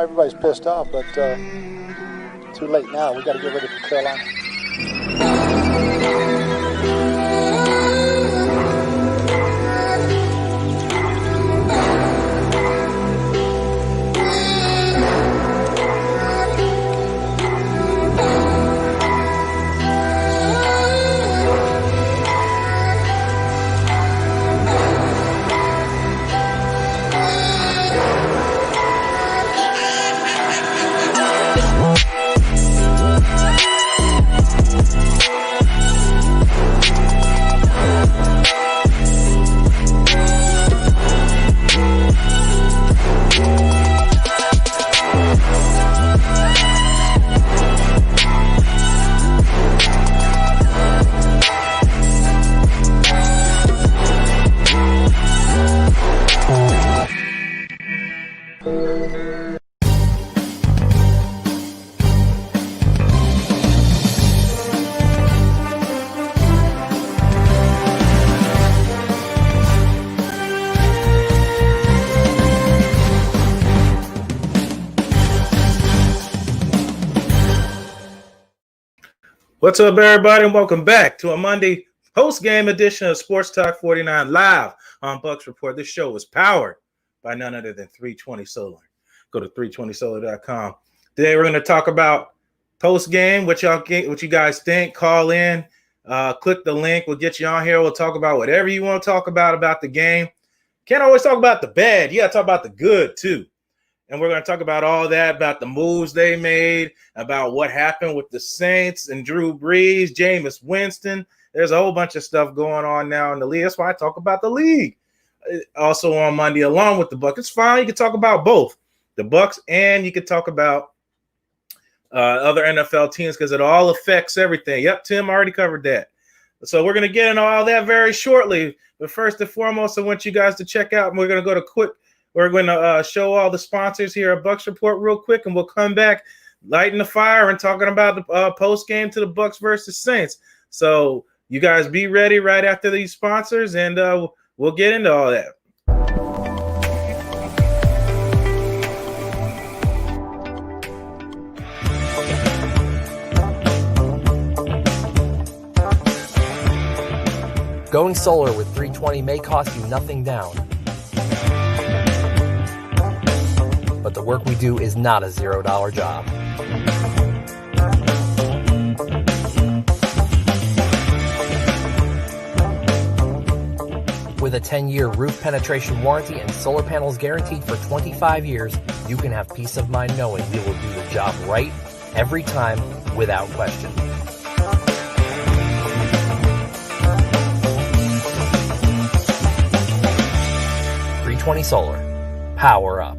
everybody's pissed off, but too late now. We got to get ready for Carolina. What's up, everybody, and welcome back to a Monday post-game edition of Sports Talk 49 live on Bucks Report. This show is powered by none other than 320 Solar. Go to 320solar.com. Today, we're going to talk about post-game, what you guys think. Call in, click the link. We'll get you on here. We'll talk about whatever you want to talk about the game. Can't always talk about the bad. You got to talk about the good, too. And we're going to talk about all that, about the moves they made, about what happened with the Saints and Drew Brees, Jameis Winston. There's a whole bunch of stuff going on now in the league. That's why I talk about the league. Also on Monday, along with the Bucs. It's fine. You can talk about both, the Bucs, and you can talk about other NFL teams because it all affects everything. Yep, Tim already covered that. So we're going to get into all that very shortly. But first and foremost, I want you guys to check out, and we're going to go to quick. We're going to show all the sponsors here at Bucks Report real quick, and we'll come back, lighting the fire, and talking about the post game to the Bucks versus Saints. So you guys be ready right after these sponsors, and we'll get into all that. Going solar with 320 may cost you nothing down. But the work we do is not a $0 job. With a 10-year roof penetration warranty and solar panels guaranteed for 25 years, you can have peace of mind knowing we will do the job right every time without question. .320 Solar. Power up.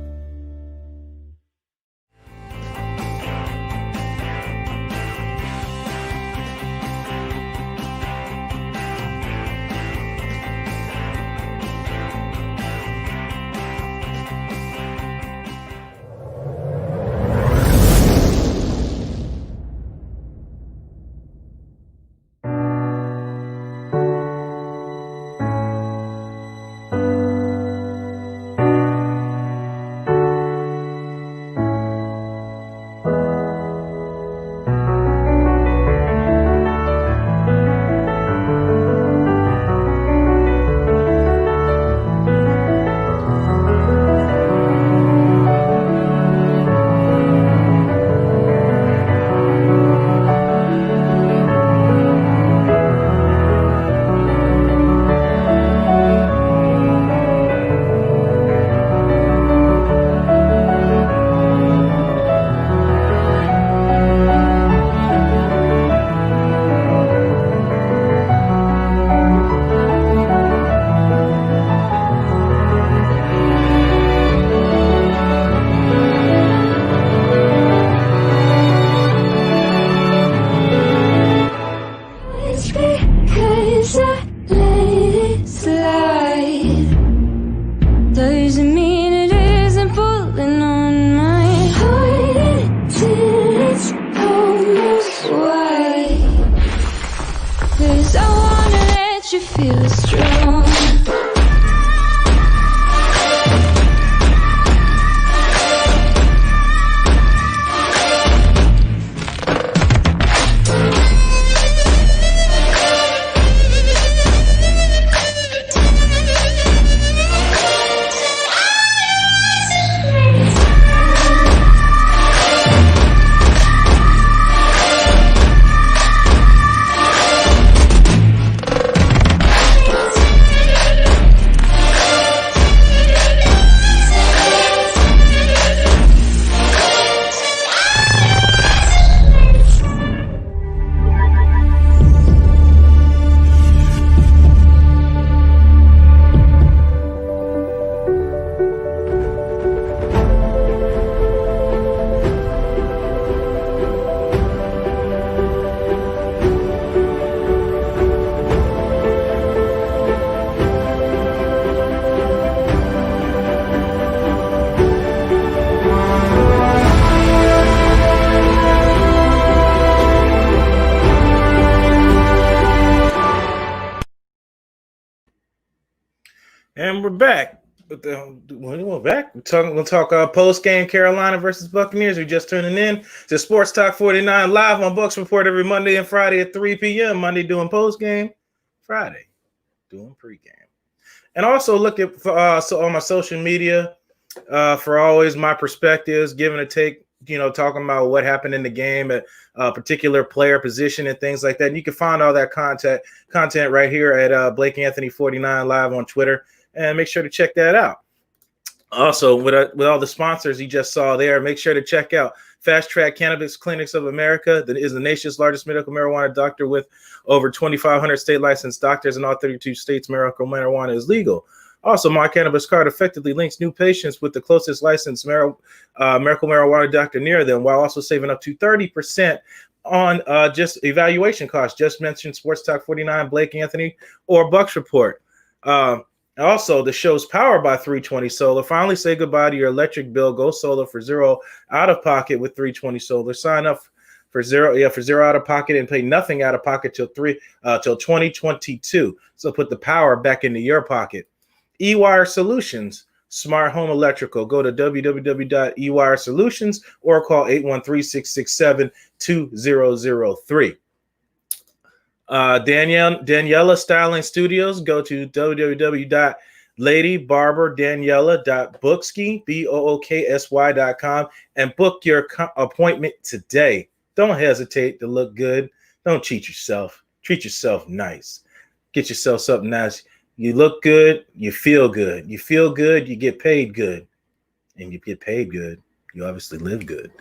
And we're back. We're back. We'll talk post game Carolina versus Buccaneers. You're just tuning in to Sports Talk 49 live on Bucks Report every Monday and Friday at 3 p.m. Monday doing post game, Friday doing pregame. And also look at on my social media for always my perspectives, giving a take. Talking about what happened in the game at a particular player position and things like that. And you can find all that content right here at Blake Anthony 49 live on Twitter. And make sure to check that out. Also, with all the sponsors you just saw there, make sure to check out Fast Track Cannabis Clinics of America. That is the nation's largest medical marijuana doctor with over 2,500 state licensed doctors in all 32 states. Medical marijuana is legal. Also, My Cannabis Card effectively links new patients with the closest licensed medical marijuana doctor near them, while also saving up to 30% on just evaluation costs. Just mentioned Sports Talk 49, Blake Anthony, or Bucks Report. Also, the show's powered by 320 Solar. Finally, say goodbye to your electric bill. Go solar for zero out of pocket with 320 Solar. Sign up for zero out of pocket and pay nothing out of pocket till 2022. So put the power back into your pocket. eWire Solutions, smart home electrical. Go to www.ewiresolutions or call 813-667-2003. Daniela Styling Studios. Go to www.ladybarberdaniela.booksky.com and book your appointment today. Don't hesitate to look good. Don't cheat yourself. Treat yourself nice. Get yourself something nice. You look good, you feel good. You feel good, you get paid good. And you get paid good, you obviously live good.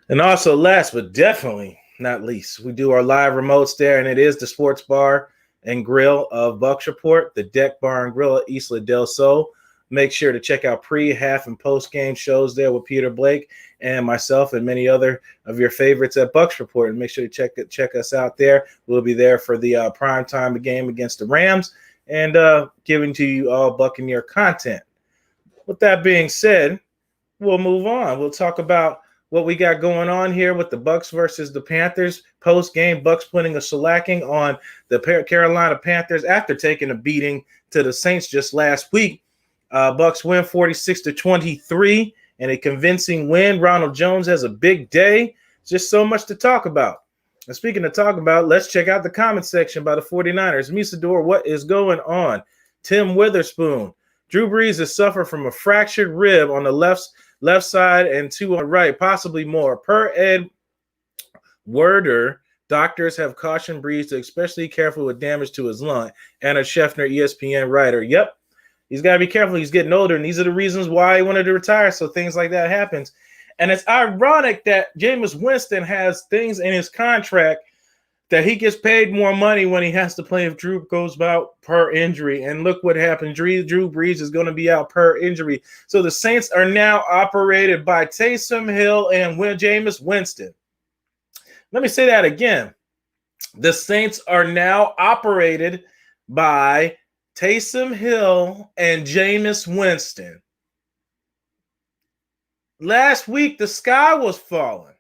And also, last but definitely not least, we do our live remotes there, and it is the Sports Bar and Grill of Bucks Report, the Deck Bar and Grill at Isla del Sol. Make sure to check out pre, half, and post-game shows there with Peter Blake and myself and many other of your favorites at Bucks Report. And make sure to check us out there. We'll be there for the primetime game against the Rams and giving to you all Buccaneer content. With that being said, we'll move on. We'll talk about what we got going on here with the Bucks versus the Panthers. Post-game, Bucks putting a shellacking on the Carolina Panthers after taking a beating to the Saints just last week. Bucks win 46-23 and a convincing win. Ronald Jones has a big day. Just so much to talk about. And speaking of talk about, let's check out the comment section by the 49ers. Misador, what is going on? Tim Witherspoon. Drew Brees has suffered from a fractured rib on the left side and two on the right, possibly more. Per Ed Werder, doctors have cautioned Brees to especially careful with damage to his lung. Anna Scheffner, ESPN writer. Yep, he's got to be careful. He's getting older, and these are the reasons why he wanted to retire, so things like that happens. And it's ironic that Jameis Winston has things in his contract that he gets paid more money when he has to play if Drew goes out per injury. And look what happened. Drew Brees is going to be out per injury. So the Saints are now operated by Taysom Hill and Jameis Winston. Let me say that again. The Saints are now operated by Taysom Hill and Jameis Winston. Last week, the sky was falling.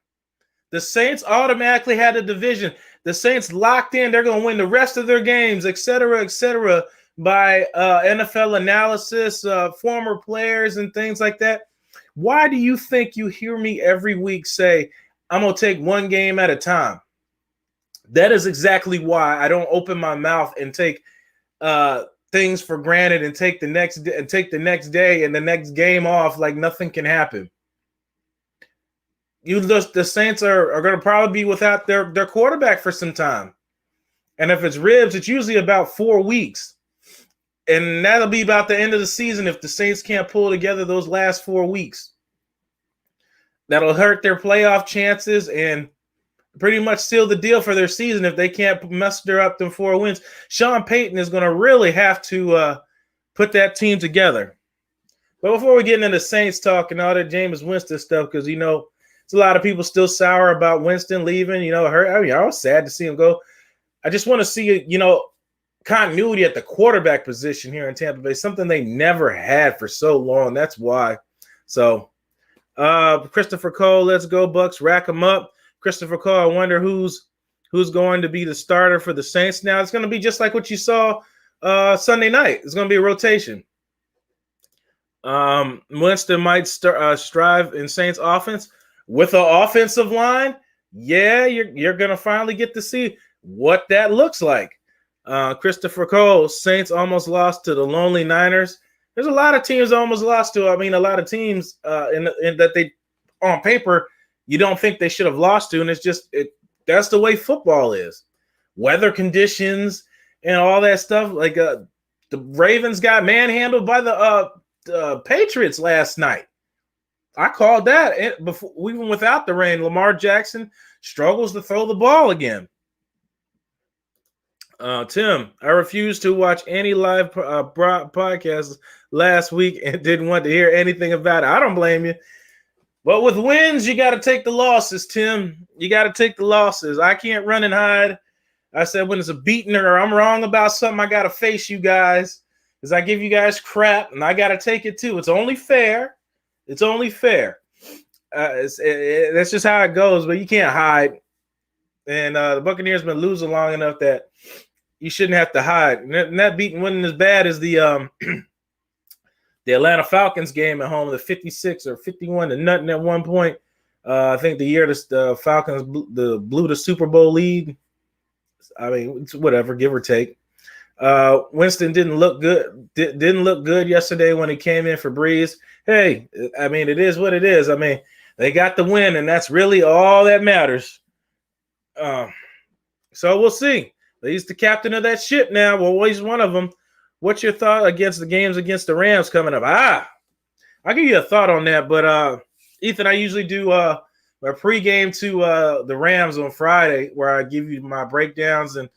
The Saints automatically had a division. The Saints locked in. They're going to win the rest of their games, et cetera, by NFL analysis, former players and things like that. Why do you think you hear me every week say, I'm going to take one game at a time? That is exactly why I don't open my mouth and take things for granted and take the next day and the next game off like nothing can happen. The Saints are going to probably be without their quarterback for some time. And if it's ribs, it's usually about 4 weeks. And that'll be about the end of the season if the Saints can't pull together those last 4 weeks. That'll hurt their playoff chances and pretty much seal the deal for their season if they can't muster up them 4 wins. Sean Payton is going to really have to put that team together. But before we get into the Saints talk and all that Jameis Winston stuff, because, it's a lot of people still sour about Winston leaving. I was sad to see him go. I just want to see, continuity at the quarterback position here in Tampa Bay, something they never had for so long. That's why. So, Christopher Cole, let's go Bucks, rack them up. Christopher Cole, I wonder who's going to be the starter for the Saints now. It's going to be just like what you saw Sunday night. It's going to be a rotation. Winston might strive in Saints offense with an offensive line. Yeah, you're going to finally get to see what that looks like. Christopher Cole, Saints almost lost to the Lonely Niners. There's a lot of teams almost lost to. I mean, a lot of teams in that they, on paper, you don't think they should have lost to, and it's just that's the way football is. Weather conditions and all that stuff. Like the Ravens got manhandled by the Patriots last night. I called that before, even without the rain. Lamar Jackson struggles to throw the ball again. Tim, I refused to watch any live podcasts last week and didn't want to hear anything about it. I don't blame you. But with wins, you got to take the losses, Tim. You got to take the losses. I can't run and hide. I said when it's a beating or I'm wrong about something, I got to face you guys because I give you guys crap, and I got to take it too. It's only fair. It's only fair. That's just how it goes, but you can't hide. And the Buccaneers been losing long enough that you shouldn't have to hide. And that beating wasn't as bad as the Atlanta Falcons game at home, the 56 or 51 to nothing at one point. I think the year the Falcons blew the Super Bowl lead. I mean, it's whatever, give or take. Winston didn't look good. Didn't look good yesterday when he came in for Breeze. Hey, I mean, it is what it is. I mean, they got the win, and that's really all that matters. So we'll see. He's the captain of that ship now. Well, he's one of them. What's your thought against the games against the Rams coming up? I'll give you a thought on that. But, Ethan, I usually do a pregame to the Rams on Friday where I give you my breakdowns and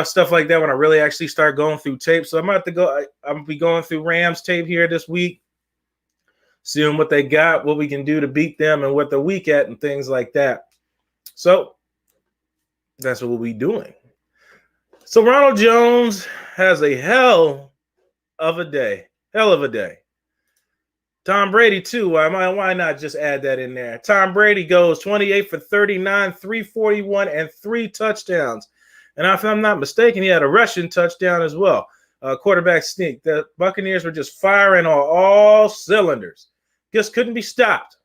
stuff like that when I really actually start going through tape. So I'm going to be going through Rams tape here this week, seeing what they got, what we can do to beat them, and what they're weak at and things like that. So that's what we'll be doing. So Ronald Jones has a hell of a day. Hell of a day. Tom Brady, too. Why not just add that in there? Tom Brady goes 28 for 39, 341, and 3 touchdowns. And if I'm not mistaken, he had a rushing touchdown as well. Quarterback sneak. The Buccaneers were just firing on all cylinders. Just couldn't be stopped.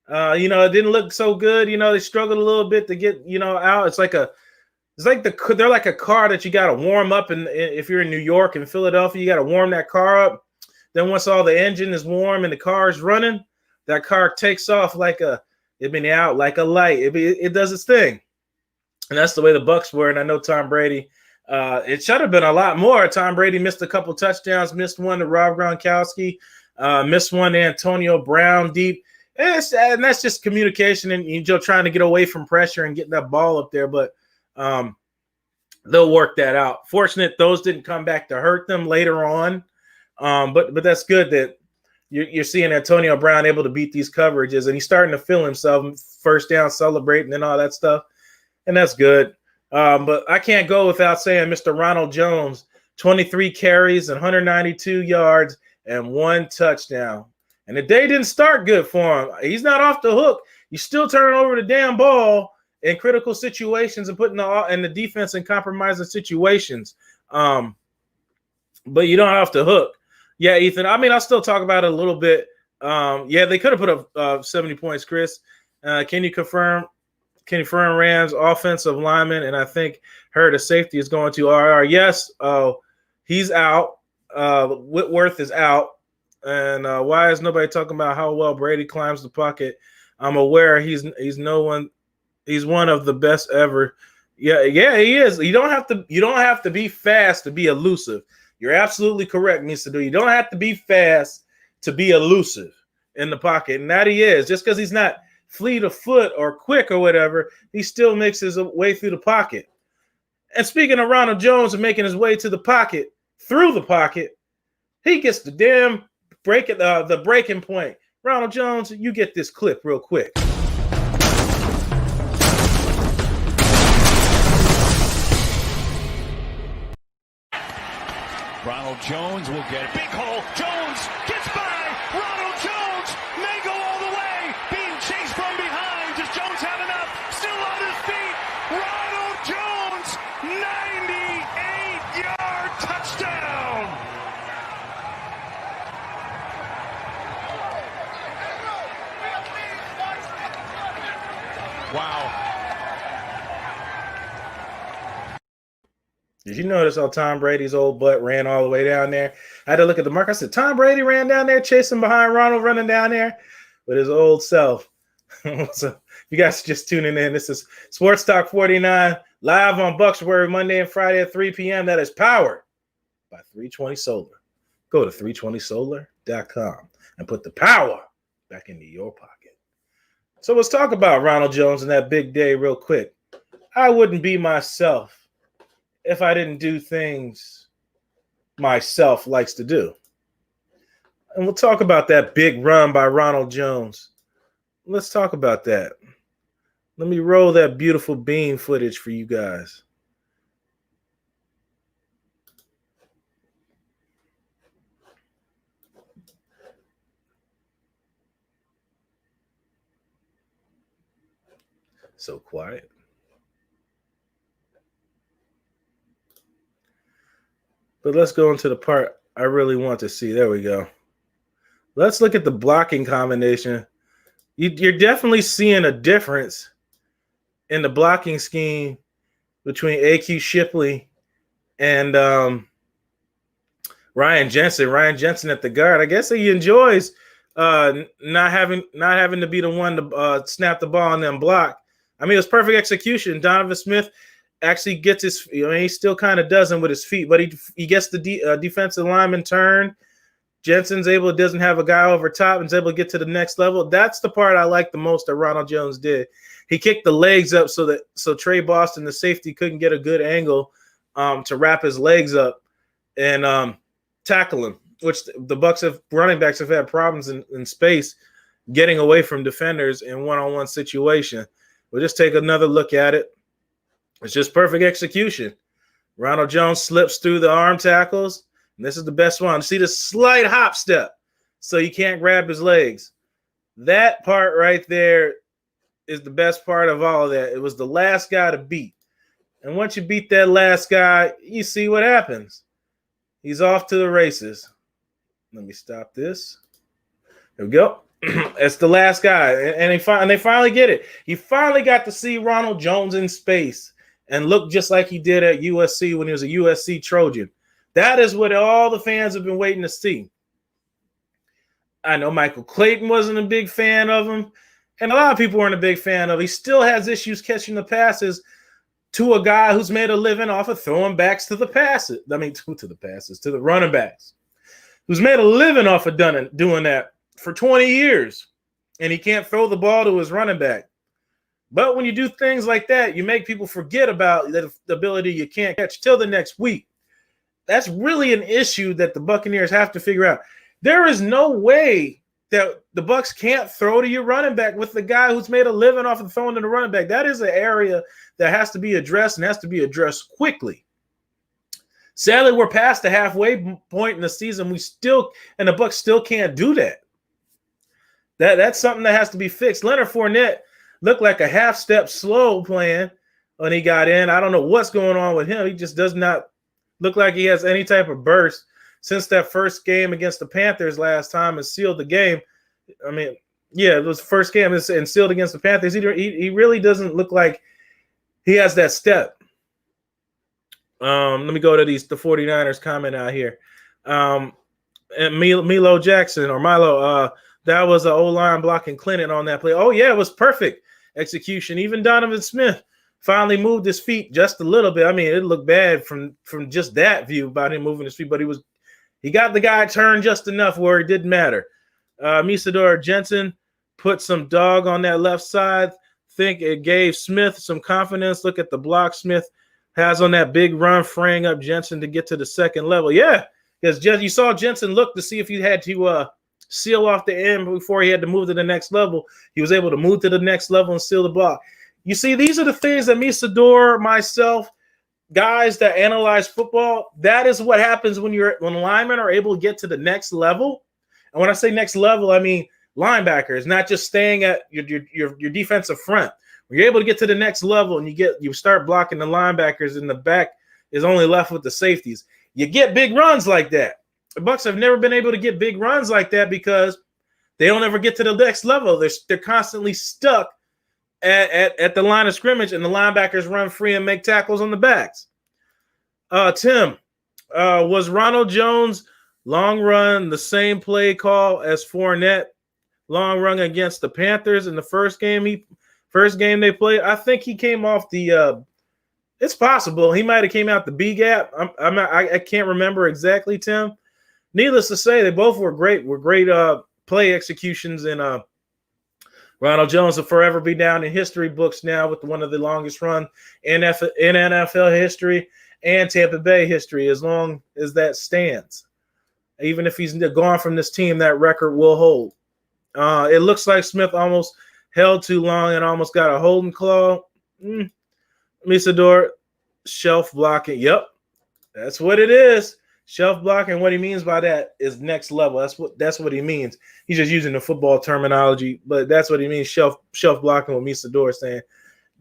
It didn't look so good. They struggled a little bit to get, out. They're like a car that you got to warm up. And if you're in New York and Philadelphia, you got to warm that car up. Then once all the engine is warm and the car is running, that car takes off like a light. It does its thing. And that's the way the Bucs were. And I know Tom Brady, it should have been a lot more. Tom Brady missed a couple touchdowns, missed one to Rob Gronkowski, missed one to Antonio Brown deep. And that's just communication and trying to get away from pressure and getting that ball up there. But they'll work that out. Fortunate those didn't come back to hurt them later on. But that's good that you're seeing Antonio Brown able to beat these coverages, and he's starting to feel himself first down, celebrating and all that stuff. And that's good. But I can't go without saying Mr. Ronald Jones, 23 carries and 192 yards and 1 touchdown. And the day didn't start good for him. He's not off the hook. He's still turning over the damn ball in critical situations and putting the defense in compromising situations. But you don't have to hook. Yeah, Ethan. I mean, I'll still talk about it a little bit. They could have put up 70 points, Chris. Can you confirm Rams offensive lineman? And I think the safety is going to RR. Yes, he's out. Whitworth is out. And why is nobody talking about how well Brady climbs the pocket? I'm aware he's one of the best ever. Yeah, he is. You don't have to be fast to be elusive. You're absolutely correct, Mr. You don't have to be fast to be elusive in the pocket. And that he is. Just because he's not fleet of foot or quick or whatever, he still makes his way through the pocket. And speaking of Ronald Jones and making his way to the pocket, through the pocket, he gets the damn the breaking point. Ronald Jones, you get this clip real quick. Ronald Jones will get a big hole. Jones gets by. Ronald Jones may go all the way. Being chased from behind. Does Jones have enough? Still on his feet. Ronald Jones, 98 yards. you notice how Tom Brady's old butt ran all the way down there? I had to look at the mark. I said, Tom Brady ran down there chasing behind Ronald, running down there with his old self. So you guys are just tuning in. This is Sports Talk 49 live on Bucks Report Monday and Friday at 3 p.m. That is powered by 320 Solar. Go to 320solar.com and put the power back into your pocket. So let's talk about Ronald Jones and that big day real quick. I wouldn't be myself if I didn't do things myself likes to do. And we'll talk about that big run by Ronald Jones. Let's talk about that. Let me roll that beautiful bean footage for you guys. So quiet. But let's go into the part I really want to see. There we go. Let's look at the blocking combination. You're definitely seeing a difference in the blocking scheme between A.Q. Shipley and Ryan Jensen. Ryan Jensen at the guard. I guess he enjoys not having to be the one to snap the ball and then block. I mean, it was perfect execution. Donovan Smith actually gets his, he still kind of doesn't with his feet, but he gets the defensive lineman turn. Jensen's doesn't have a guy over top and is able to get to the next level. That's the part I like the most that Ronald Jones did. He kicked the legs up so Trey Boston, the safety, couldn't get a good angle to wrap his legs up and tackle him, which the running backs have had problems in space getting away from defenders in one-on-one situation. We'll just take another look at it. It's just perfect execution. Ronald Jones slips through the arm tackles, and this is the best one. See the slight hop step so you can't grab his legs. That part right there is the best part of all of that. It was the last guy to beat. And once you beat that last guy, you see what happens. He's off to the races. Let me stop this. There we go. It's the last guy, and they finally get it. He finally got to see Ronald Jones in space and look just like he did at USC when he was a USC Trojan. That is what all the fans have been waiting to see. I know Michael Clayton wasn't a big fan of him, and a lot of people weren't a big fan of him. He still has issues catching the passes to a guy who's made a living off of throwing backs to the passes. I mean, to the running backs, who's made a living off of doing that for 20 years, and he can't throw the ball to his running back. But when you do things like that, you make people forget about the ability you can't catch till the next week. That's really an issue that the Buccaneers have to figure out. There is no way that the Bucs can't throw to your running back with the guy who's made a living off of throwing to the running back. That is an area that has to be addressed and has to be addressed quickly. Sadly, we're past the halfway point in the season. The Bucs still can't do that. That's something that has to be fixed. Leonard Fournette looked like a half step slow playing when he got in. I don't know what's going on with him. He just does not look like he has any type of burst since that first game against the Panthers last time and sealed the game. I mean, yeah, it was the first game and sealed against the Panthers. He really doesn't look like he has that step. Let me go to the 49ers comment out here. And Milo Jackson or Milo, that was an O-line blocking Clinton on that play. Oh, yeah, it was perfect execution. Even Donovan Smith finally moved his feet just a little bit. I mean, it looked bad from just that view about him moving his feet, but he got the guy turned just enough where it didn't matter. Misador Jensen put some dog on that left side. Think it gave Smith some confidence. Look at the block Smith has on that big run, freeing up Jensen to get to the second level. Yeah, because you saw Jensen look to see if he had to seal off the end before he had to move to the next level. He was able to move to the next level and seal the block. You see, these are the things that Misador, myself, guys that analyze football, that is what happens when linemen are able to get to the next level. And when I say next level, I mean linebackers, not just staying at your defensive front. When you're able to get to the next level and you start blocking the linebackers and the back is only left with the safeties, you get big runs like that. The Bucs have never been able to get big runs like that because they don't ever get to the next level. They're constantly stuck at the line of scrimmage, and the linebackers run free and make tackles on the backs. Tim, was Ronald Jones long run the same play call as Fournette long run against the Panthers in the first game they played? I think he came off the. It's possible he might have came out the B gap. I can't remember exactly, Tim. Needless to say, they both were great. Play executions, and Ronald Jones will forever be down in history books now with one of the longest run in NFL history and Tampa Bay history, as long as that stands. Even if he's gone from this team, that record will hold. It looks like Smith almost held too long and almost got a holding call. Misador, shelf blocking. Yep, that's what it is. Shelf blocking. What he means by that is next level. That's what he means. He's just using the football terminology, but that's what he means. Shelf blocking with Misador, saying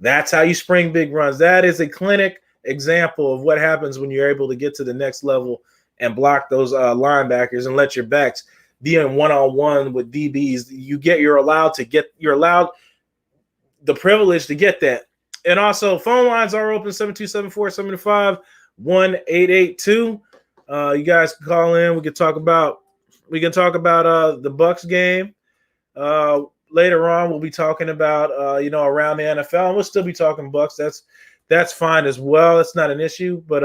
that's how you spring big runs. That is a clinic example of what happens when you're able to get to the next level and block those linebackers and let your backs be in one-on-one with DBs. You're allowed the privilege to get that. And also, phone lines are open, 727-475-1882. You guys can call in. We can talk about the Bucs game. Later on, we'll be talking about around the NFL, and we'll still be talking Bucs. That's fine as well. It's not an issue, but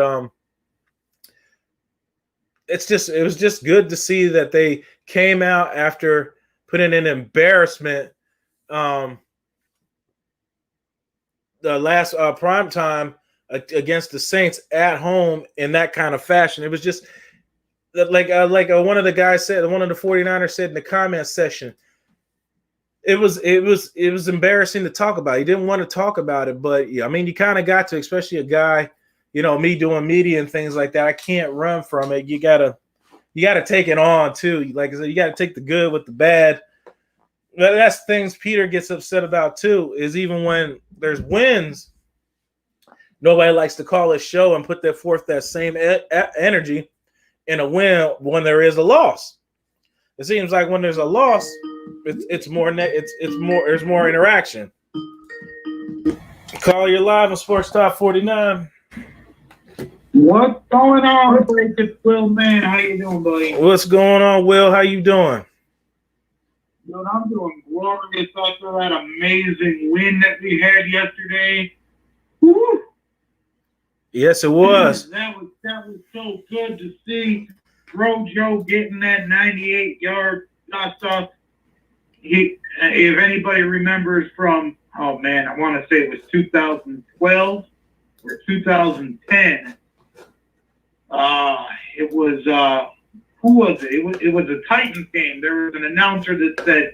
it was just good to see that they came out after putting in embarrassment the last prime time against the Saints at home in that kind of fashion. It was just like one of the guys said, one of the 49ers said in the comment section, it was embarrassing to talk about. He didn't want to talk about it, but yeah, I mean, you kind of got to, especially a guy, me doing media and things like that. I can't run from it. You gotta take it on too. Like I said, you gotta take the good with the bad. That's things Peter gets upset about too, is even when there's wins, nobody likes to call a show and put that same energy in a win when there is a loss. It seems like when there's a loss, there's more interaction. Call, you're live on Sports Talk 49. What's going on? It's Will, man. How you doing, buddy? What's going on, Will? How you doing? Dude, I'm doing glorious after that amazing win that we had yesterday. Woo! Yes, it was. That was so good to see. Joe getting that 98-yard stuff. If anybody remembers from, I want to say it was 2012 or 2010. It was who was it? It was a Titans game. There was an announcer that said,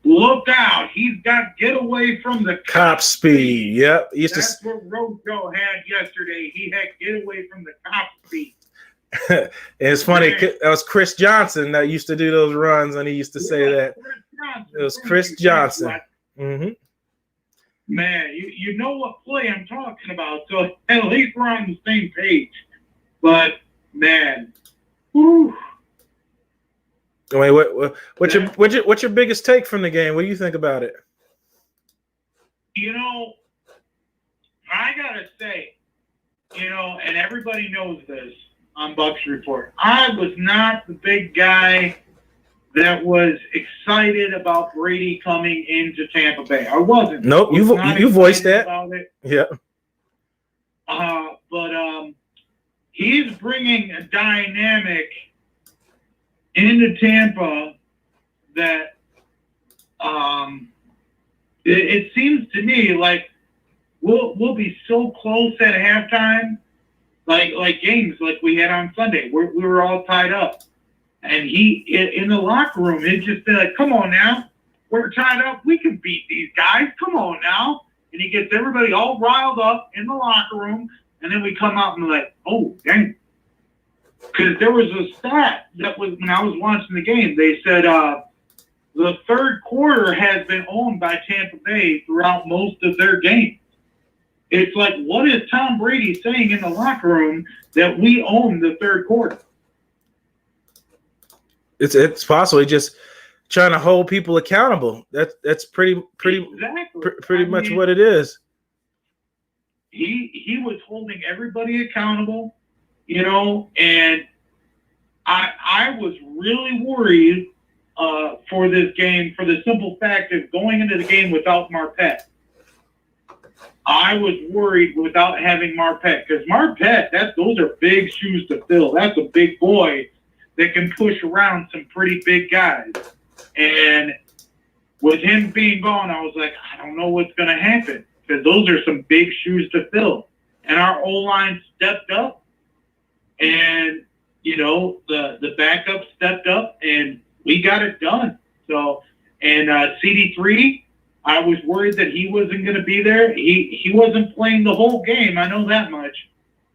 "Look out! He's got get away from the cop speed." Yep, that's what Rojo had yesterday. He had get away from the cop speed. And it's funny. That was Chris Johnson that used to do those runs, and he used to say that. It was Chris Johnson. Mm-hmm. Man, you know what play I'm talking about, so at least we're on the same page. But man, whew. Wait, what's your biggest take from the game? What do you think about it? I gotta say, and everybody knows this on Bucs Report, I was not the big guy that was excited about Brady coming into Tampa Bay. I wasn't. Nope, you voiced that. About it. Yeah. But he's bringing a dynamic into Tampa that it seems to me like we'll be so close at halftime, like games like we had on Sunday. We were all tied up, and he in the locker room he'd just be like, "Come on now, we're tied up. We can beat these guys. Come on now." And he gets everybody all riled up in the locker room, and then we come out and we're like, "Oh, dang." Because there was a stat that was when I was watching the game. They said the third quarter has been owned by Tampa Bay throughout most of their games. It's like, what is Tom Brady saying in the locker room that we own the third quarter? It's possibly just trying to hold people accountable. That's pretty much what it is. He was holding everybody accountable. and I was really worried for this game for the simple fact of going into the game without Marpet. I was worried without having Marpet because Marpet, those are big shoes to fill. That's a big boy that can push around some pretty big guys. And with him being gone, I was like, I don't know what's going to happen because those are some big shoes to fill. And our O-line stepped up, and the backup stepped up, and we got it done. So, and CD3. I was worried that he wasn't going to be there. He wasn't playing the whole game. I know that much.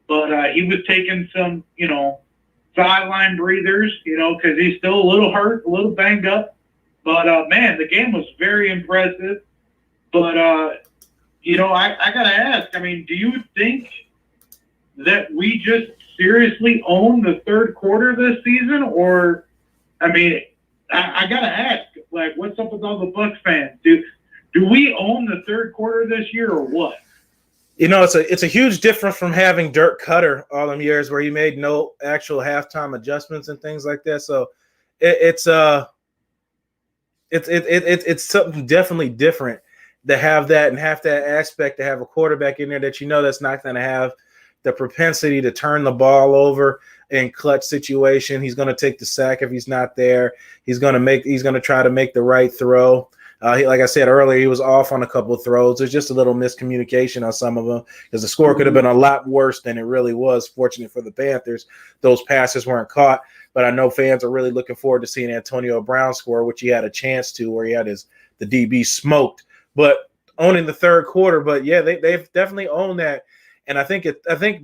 But he was taking some, sideline breathers, because he's still a little hurt, a little banged up. But, man, the game was very impressive. But, I got to ask, do you think that we just seriously own the third quarter this season? Or, I got to ask, what's up with all the Bucs fans? Do we own the third quarter this year or what? It's a huge difference from having Dirk Cutter all them years where he made no actual halftime adjustments and things like that. So it's something definitely different to have that and have that aspect to have a quarterback in there that that's not going to have the propensity to turn the ball over in clutch situation. He's going to take the sack if he's not there. He's going to try to make the right throw. Like I said earlier, he was off on a couple of throws. There's just a little miscommunication on some of them because the score could have been a lot worse than it really was. Fortunate for the Panthers, those passes weren't caught. But I know fans are really looking forward to seeing Antonio Brown score, which he had a chance to, where he had the DB smoked. But owning the third quarter, but yeah, they've definitely owned that. And I think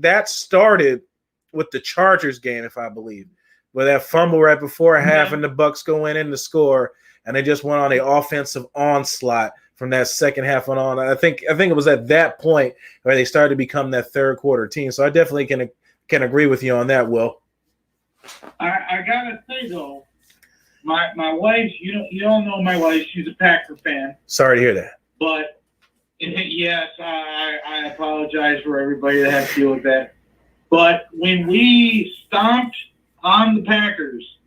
that started with the Chargers game, if I believe, where that fumble right before half and the Bucs go in the score. And they just went on an offensive onslaught from that second half on. I think it was at that point where they started to become that third quarter team. So I definitely can agree with you on that, Will. I gotta say though, my wife, you all know my wife. She's a Packer fan. Sorry to hear that. But yes, I apologize for everybody that has to deal with that. But when we stomped on the Packers,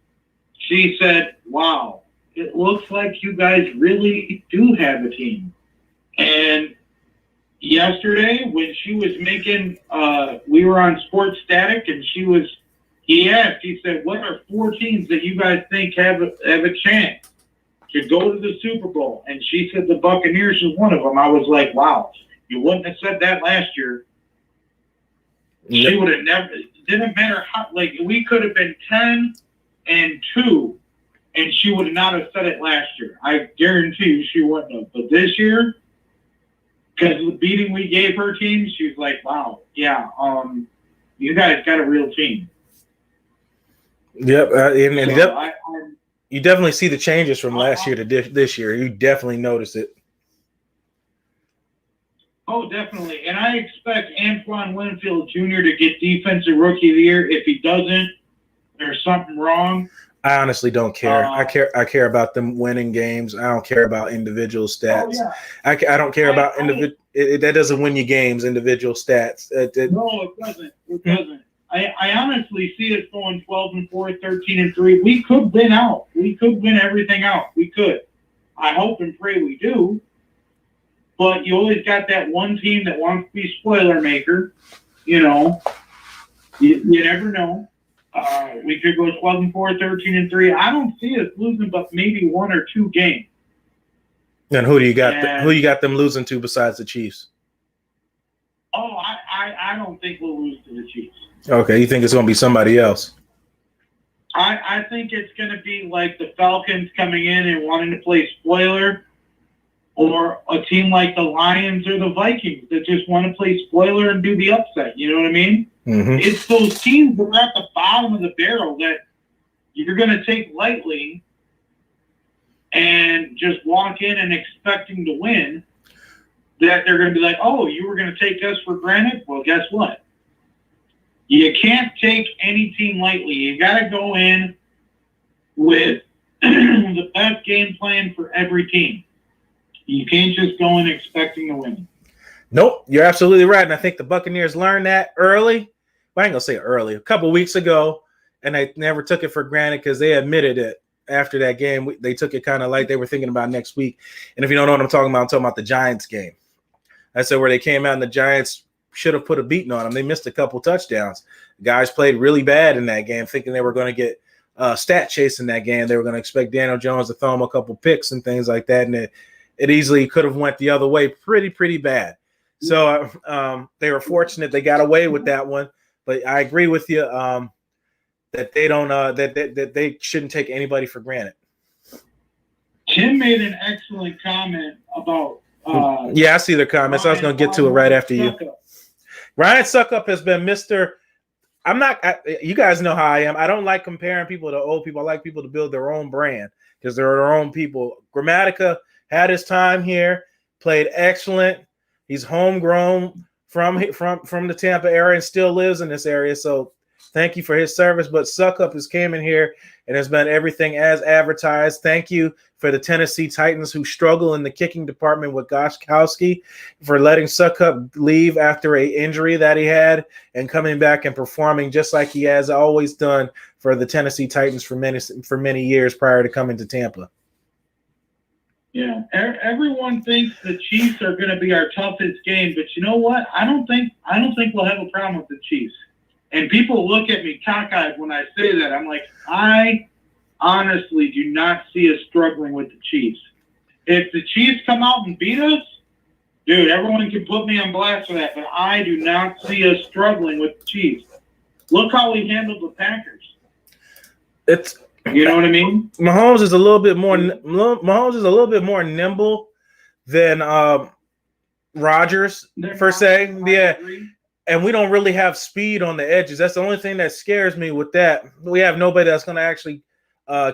she said, "Wow. It looks like you guys really do have a team." And yesterday, when she was making, we were on Sports Static, and he said, "What are 4 teams that you guys think have a chance to go to the Super Bowl?" And she said the Buccaneers is one of them. I was like, wow, you wouldn't have said that last year. Yep. She would have never, it didn't matter how, we could have been 10-2. And she would not have said it last year. I guarantee you she wouldn't have. But this year, because of the beating we gave her team, she's like, wow, yeah, you guys got a real team. Yep. You definitely see the changes from last year to this year. You definitely notice it. Oh, definitely. And I expect Antoine Winfield Jr. to get Defensive Rookie of the Year. If he doesn't, there's something wrong. I honestly don't care. I care about them winning games. I don't care about individual stats. Oh, yeah. I don't care about individual. That doesn't win you games. Individual stats. No, it doesn't. It doesn't. I honestly see it going 12-4, 13-3. We could win out. We could win everything out. We could. I hope and pray we do. But you always got that one team that wants to be spoiler maker. You never know. We could go 12-4, 13-3. I don't see us losing, but maybe 1 or 2 games. And who do you got? Who you got them losing to besides the Chiefs? Oh, I don't think we'll lose to the Chiefs. Okay, you think it's going to be somebody else? I think it's going to be like the Falcons coming in and wanting to play spoiler, or a team like the Lions or the Vikings that just want to play spoiler and do the upset. You know what I mean? Mm-hmm. It's those teams that are at the bottom of the barrel that you're going to take lightly and just walk in and expecting to win, that they're going to be like, oh, you were going to take us for granted? Well, guess what? You can't take any team lightly. You got to go in with the best game plan for every team. You can't just go in expecting to win. Nope, you're absolutely right. And I think the Buccaneers learned that early I ain't gonna say early, a couple weeks ago, and they never took it for granted because they admitted it after that game. They took it kind of like they were thinking about next week. And if you don't know what I'm talking about the Giants game. I said where they came out and the Giants should have put a beating on them. They missed a couple touchdowns. The guys played really bad in that game, thinking they were going to get stat chase in that game. They were going to expect Daniel Jones to throw them a couple picks and things like that, and it easily could have went the other way pretty bad. So they were fortunate they got away with that one. But I agree with you that they don't that they shouldn't take anybody for granted. Tim made an excellent comment about. Yeah, I see their comments. I was going to get to it right after you. Ryan Suckup has been Mr. You guys know how I am. I don't like comparing people to old people. I like people to build their own brand because they're their own people. Grammatica had his time here, played excellent. He's homegrown from the Tampa area and still lives in this area. So thank you for his service. But Suckup has came in here and has been everything as advertised. Thank you for the Tennessee Titans who struggle in the kicking department with Gostkowski for letting Suckup leave after an injury that he had and coming back and performing just like he has always done for the Tennessee Titans for many years prior to coming to Tampa. Yeah, everyone thinks the Chiefs are going to be our toughest game, but you know what? I don't think we'll have a problem with the Chiefs. And people look at me cockeyed when I say that. I'm like, I honestly do not see us struggling with the Chiefs. If the Chiefs come out and beat us, dude, everyone can put me on blast for that, but I do not see us struggling with the Chiefs. Look how we handled the Packers. You know what I mean? Mahomes is a little bit more nimble than Rodgers per se. Yeah. And we don't really have speed on the edges. That's the only thing that scares me with that. We have nobody that's going to actually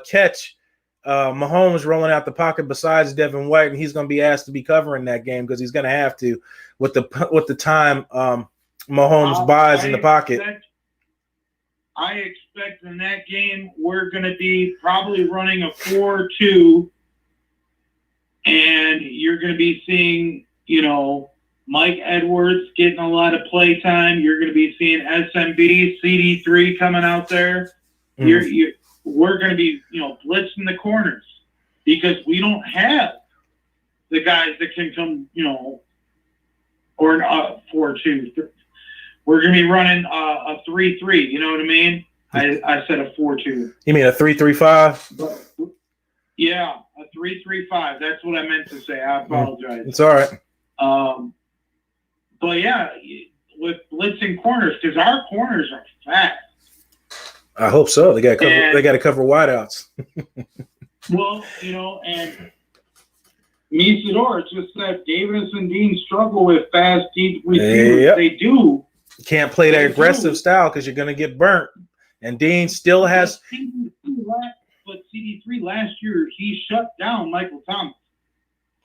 catch Mahomes rolling out the pocket besides Devin White, and he's going to be asked to be covering that game because he's going to have to with the time Mahomes buys in the pocket. I expect in that game we're going to be probably running a 4-2, and you're going to be seeing, Mike Edwards getting a lot of play time. You're going to be seeing SMB, CD3 coming out there. We're going to be, blitzing the corners because we don't have the guys that can come, or an 4-2. We're going to be running a 3-3. You know what I mean? I said a 4-2. You mean a 3-3-5? Yeah, a 3-3-5. That's what I meant to say. I apologize. It's all right. But yeah, with blitzing corners, because our corners are fast. I hope so. They got to cover wideouts. Well, and Mesador just said Davis and Dean struggle with fast deep receivers. Yep. They do. You can't play that aggressive style because you're going to get burnt. And Dean still has. But CD3 last year, he shut down Michael Thomas.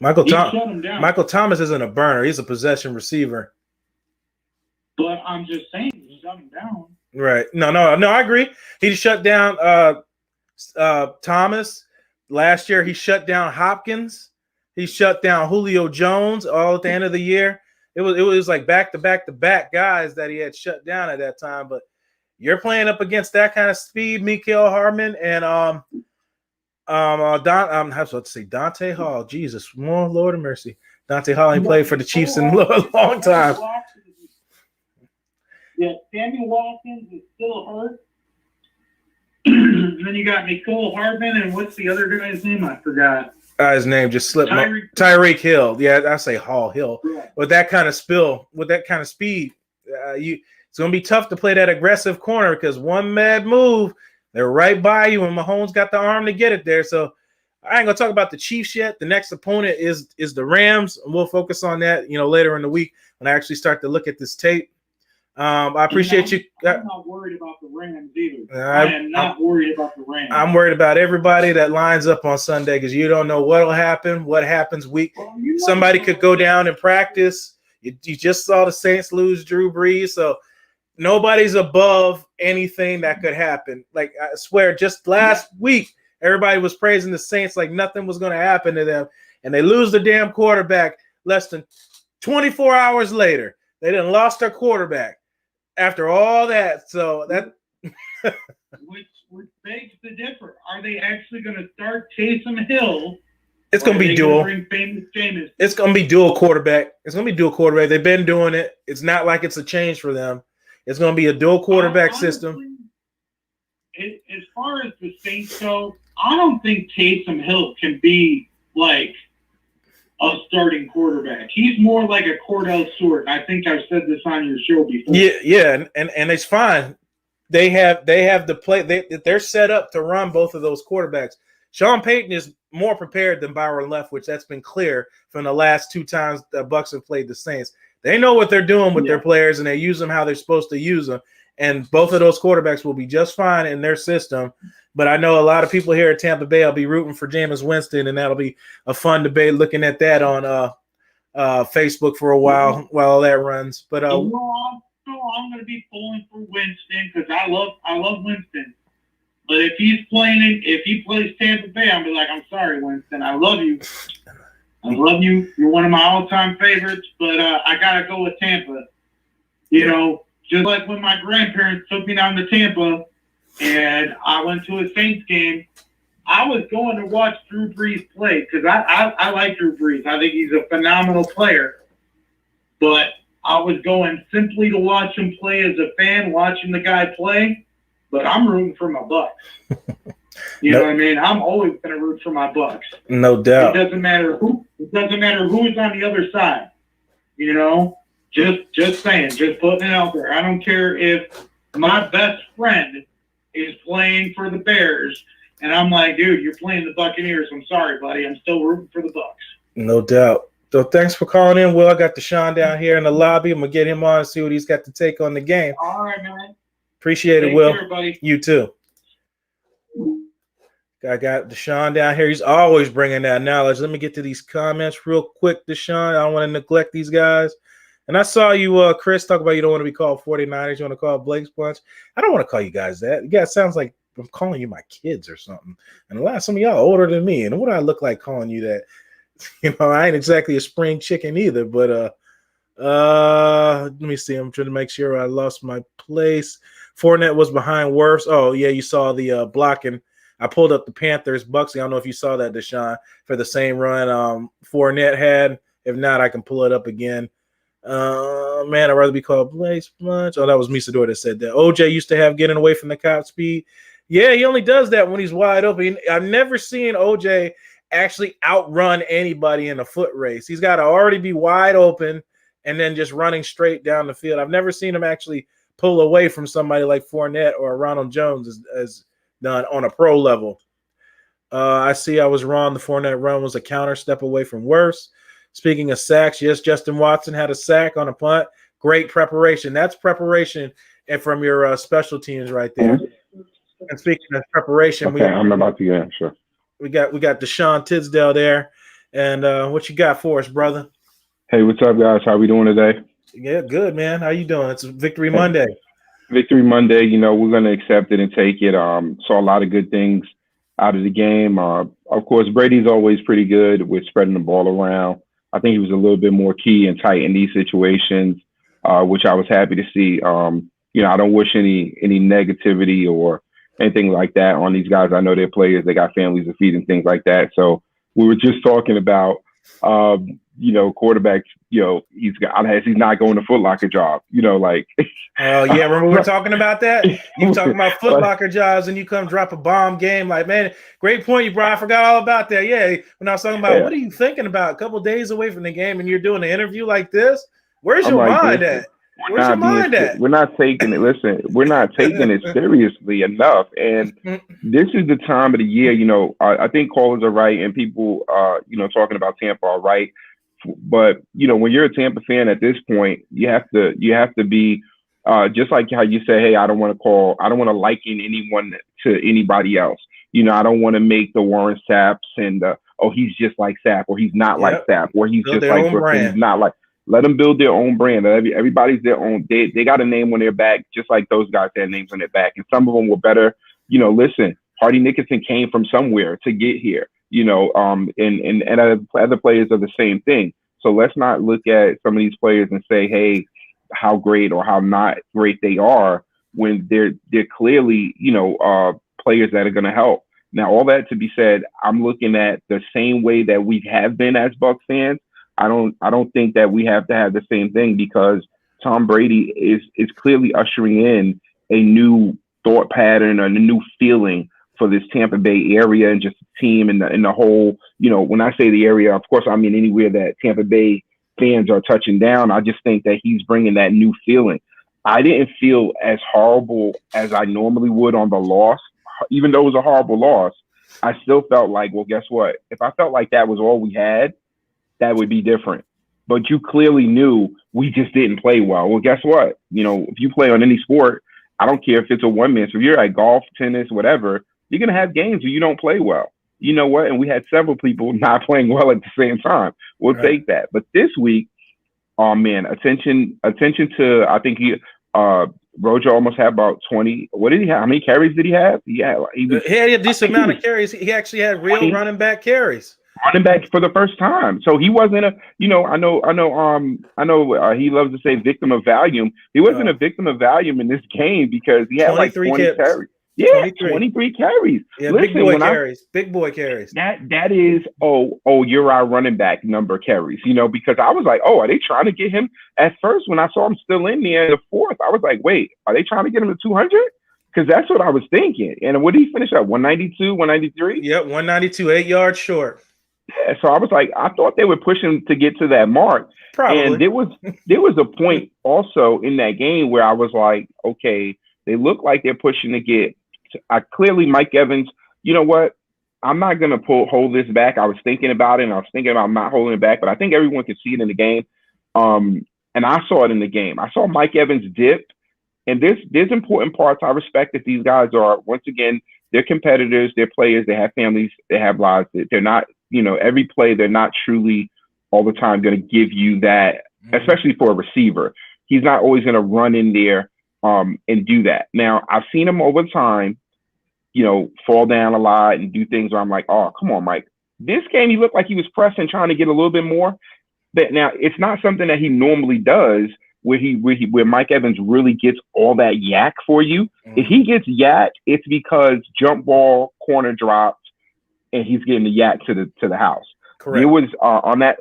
Shut him down. Michael Thomas isn't a burner. He's a possession receiver. But I'm just saying, he shut him down. Right. No, I agree. He shut down Thomas. Last year, he shut down Hopkins. He shut down Julio Jones all at the end of the year. It was like back-to-back guys that he had shut down at that time. But you're playing up against that kind of speed, Mecole Hardman and I'm about to say Dante Hall. Jesus, more Lord of mercy. Dante Hall ain't played for the Chiefs in a long time. Yeah, Sammy Watkins is still hurt. And then you got Mecole Hardman, and what's the other guy's name? I forgot. His name just slipped. Tyreek Hill. Yeah, I say Hall Hill. Yeah. With that kind of speed, it's going to be tough to play that aggressive corner because one mad move, they're right by you, and Mahomes got the arm to get it there. So I ain't going to talk about the Chiefs yet. The next opponent is the Rams, and we'll focus on that, later in the week when I actually start to look at this tape. I appreciate you. I'm not worried about the Rams either. I am not worried about the Rams. I'm worried about everybody that lines up on Sunday because you don't know what'll happen, what happens week. Somebody could go down and practice. You just saw the Saints lose Drew Brees, so nobody's above anything that could happen. Like, I swear, just last week, everybody was praising the Saints like nothing was going to happen to them, and they lose the damn quarterback less than 24 hours later. They done lost their quarterback. after all that. So that which begs the differ. Are they actually going to start Taysom Hill? It's going to be dual. It's going to be dual quarterback. They've been doing it. It's not like it's a change for them. It's going to be a dual quarterback system. As far as the Saints go, I don't think Taysom Hill can be like a starting quarterback. He's more like a Cordell Stewart. I think I've said this on your show before. Yeah, and it's fine. They have the play. They're set up to run both of those quarterbacks. Sean Payton is more prepared than Byron Leftwich. That's been clear from the last 2 times the Bucs have played the Saints. They know what they're doing with their players, and they use them how they're supposed to use them. And both of those quarterbacks will be just fine in their system. But I know a lot of people here at Tampa Bay will be rooting for Jameis Winston, and that'll be a fun debate looking at that on Facebook for a while that runs. But I'm going to be pulling for Winston because I love Winston. But if he plays Tampa Bay, I'll be like, I'm sorry, Winston. I love you. You're one of my all-time favorites, but I got to go with Tampa. You know, just like when my grandparents took me down to Tampa and I went to a Saints game, I was going to watch Drew Brees play because I like Drew Brees. I think he's a phenomenal player. But I was going simply to watch him play as a fan, watching the guy play. But I'm rooting for my Bucs. You know what I mean? I'm always going to root for my Bucs. No doubt. It doesn't matter who's on the other side. You know, just saying, just putting it out there. I don't care if my best friend is playing for the Bears, and I'm like, dude, you're playing the Buccaneers. I'm sorry, buddy. I'm still rooting for the Bucs. No doubt. So thanks for calling in, Will. I got Deshaun down here in the lobby. I'm going to get him on and see what he's got to take on the game. All right, man. Appreciate it, Will. Care, buddy. You too. I got Deshaun down here. He's always bringing that knowledge. Let me get to these comments real quick, Deshaun. I don't want to neglect these guys. And I saw you, Chris, talk about you don't want to be called 49ers. You want to call Blake's Bunch. I don't want to call you guys that. You guys sounds like I'm calling you my kids or something. And some of y'all are older than me. And what do I look like calling you that? You know, I ain't exactly a spring chicken either. But let me see. I'm trying to make sure I lost my place. Fournette was behind Wirfs. Oh, yeah, you saw the blocking. I pulled up the Panthers Bucks. I don't know if you saw that, Deshaun, for the same run Fournette had. If not, I can pull it up again. Man, I'd rather be called Blaze Bunch. Oh, that was Misador that said that. OJ used to have getting away from the cop speed. Yeah, he only does that when he's wide open. I've never seen OJ actually outrun anybody in a foot race. He's got to already be wide open and then just running straight down the field. I've never seen him actually pull away from somebody like Fournette or Ronald Jones as done on a pro level. I see I was wrong. The Fournette run was a counter step away from Wirfs. Speaking of sacks, yes, Justin Watson had a sack on a punt. Great preparation. That's preparation and from your special teams right there. Mm-hmm. And speaking of preparation, I'm about to get sure. We got Deshaun Tisdale there. And what you got for us, brother? Hey, what's up, guys? How we doing today? Yeah, good, man. How you doing? It's Victory Monday. Victory Monday, you know, we're going to accept it and take it. Saw a lot of good things out of the game. Of course, Brady's always pretty good with spreading the ball around. I think he was a little bit more key and tight in these situations, which I was happy to see. You know, I don't wish any negativity or anything like that on these guys. I know they're players. They got families to feed and things like that. So we were just talking about, you know, quarterbacks, you know, he's not going to Foot Locker job, you know, like. Oh, yeah. Remember we were talking about that? You talking about Foot Locker jobs and you come drop a bomb game. Like, man, great point you brought. I forgot all about that. Yeah. When I was talking about what are you thinking about a couple days away from the game and you're doing an interview like this? Where's your mind at? Where's your mind at? We're not taking it. Listen, we're not taking it seriously enough. And this is the time of the year, you know, I think callers are right and people, you know, talking about Tampa are right. But, you know, when you're a Tampa fan at this point, you have to be just like how you say, hey, I don't want to liken anyone to anybody else. You know, I don't want to make the Warren Sapps and, he's just like Sapp or he's not like Sapp or he's just like Brooklyn. He's not like. Let them build their own brand. Everybody's their own. They got a name on their back, just like those guys had names on their back. And some of them were better. You know, listen, Hardy Nickerson came from somewhere to get here. You know, and other players are the same thing. So let's not look at some of these players and say, hey, how great or how not great they are when they're clearly, players that are going to help. Now, all that to be said, I'm looking at the same way that we have been as Bucs fans. I don't think that we have to have the same thing, because Tom Brady is clearly ushering in a new thought pattern and a new feeling for this Tampa Bay area and just the team and the whole, when I say the area, of course, I mean anywhere that Tampa Bay fans are touching down. I just think that he's bringing that new feeling. I didn't feel as horrible as I normally would on the loss. Even though it was a horrible loss, I still felt like, well, guess what? If I felt like that was all we had, that would be different. But you clearly knew we just didn't play well. Well, guess what? If you play on any sport, I don't care if it's a one-man. So if you're at golf, tennis, whatever, you're going to have games where you don't play well. You know what? And we had several people not playing well at the same time. We'll take that. But this week, oh, man, attention to, I think Rojo almost had about 20. What did he have? How many carries did he have? He had a decent amount of carries. He actually had real 20 running back carries. Running back for the first time. So he wasn't I know he loves to say victim of Valium. He wasn't a victim of Valium in this game, because he had like 20 carries. Yeah, 23 carries. Yeah, listen, big boy carries. That is, you're our running back number carries, because I was like, are they trying to get him? At first, when I saw him still in there in the fourth, I was like, wait, are they trying to get him to 200? Because that's what I was thinking. And what did he finish at? 192, 193? Yep, 192, 8 yards short. Yeah, so I was like, I thought they were pushing to get to that mark. Probably. And there was a point also in that game where I was like, okay, they look like they're pushing to get. Clearly, Mike Evans, you know what? I'm not going to hold this back. I was thinking about it, and I was thinking about not holding it back, but I think everyone could see it in the game. And I saw it in the game. I saw Mike Evans dip, and there's important parts. I respect that these guys are, once again, they're competitors, they're players, they have families, they have lives. They're not, every play, they're not truly all the time going to give you that, especially for a receiver. He's not always going to run in there and do that. Now, I've seen him over time, fall down a lot and do things where I'm like, oh, come on, Mike. This game, he looked like he was pressing, trying to get a little bit more. But now, it's not something that he normally does, where Mike Evans really gets all that yak for you. If he gets yak, it's because jump ball, corner dropped, and he's getting the yak to the house. Correct. There was on that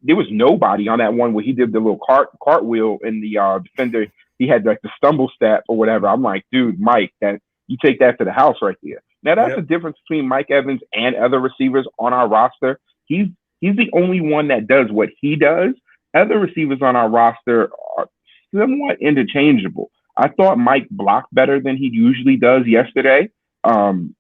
there was nobody on that one where he did the little cartwheel in the defender. He had like the stumble step or whatever. I'm like, dude, Mike, that you take that to the house right there. Now that's the difference between Mike Evans and other receivers on our roster. He's the only one that does what he does. Other receivers on our roster are somewhat interchangeable. I thought Mike blocked better than he usually does yesterday.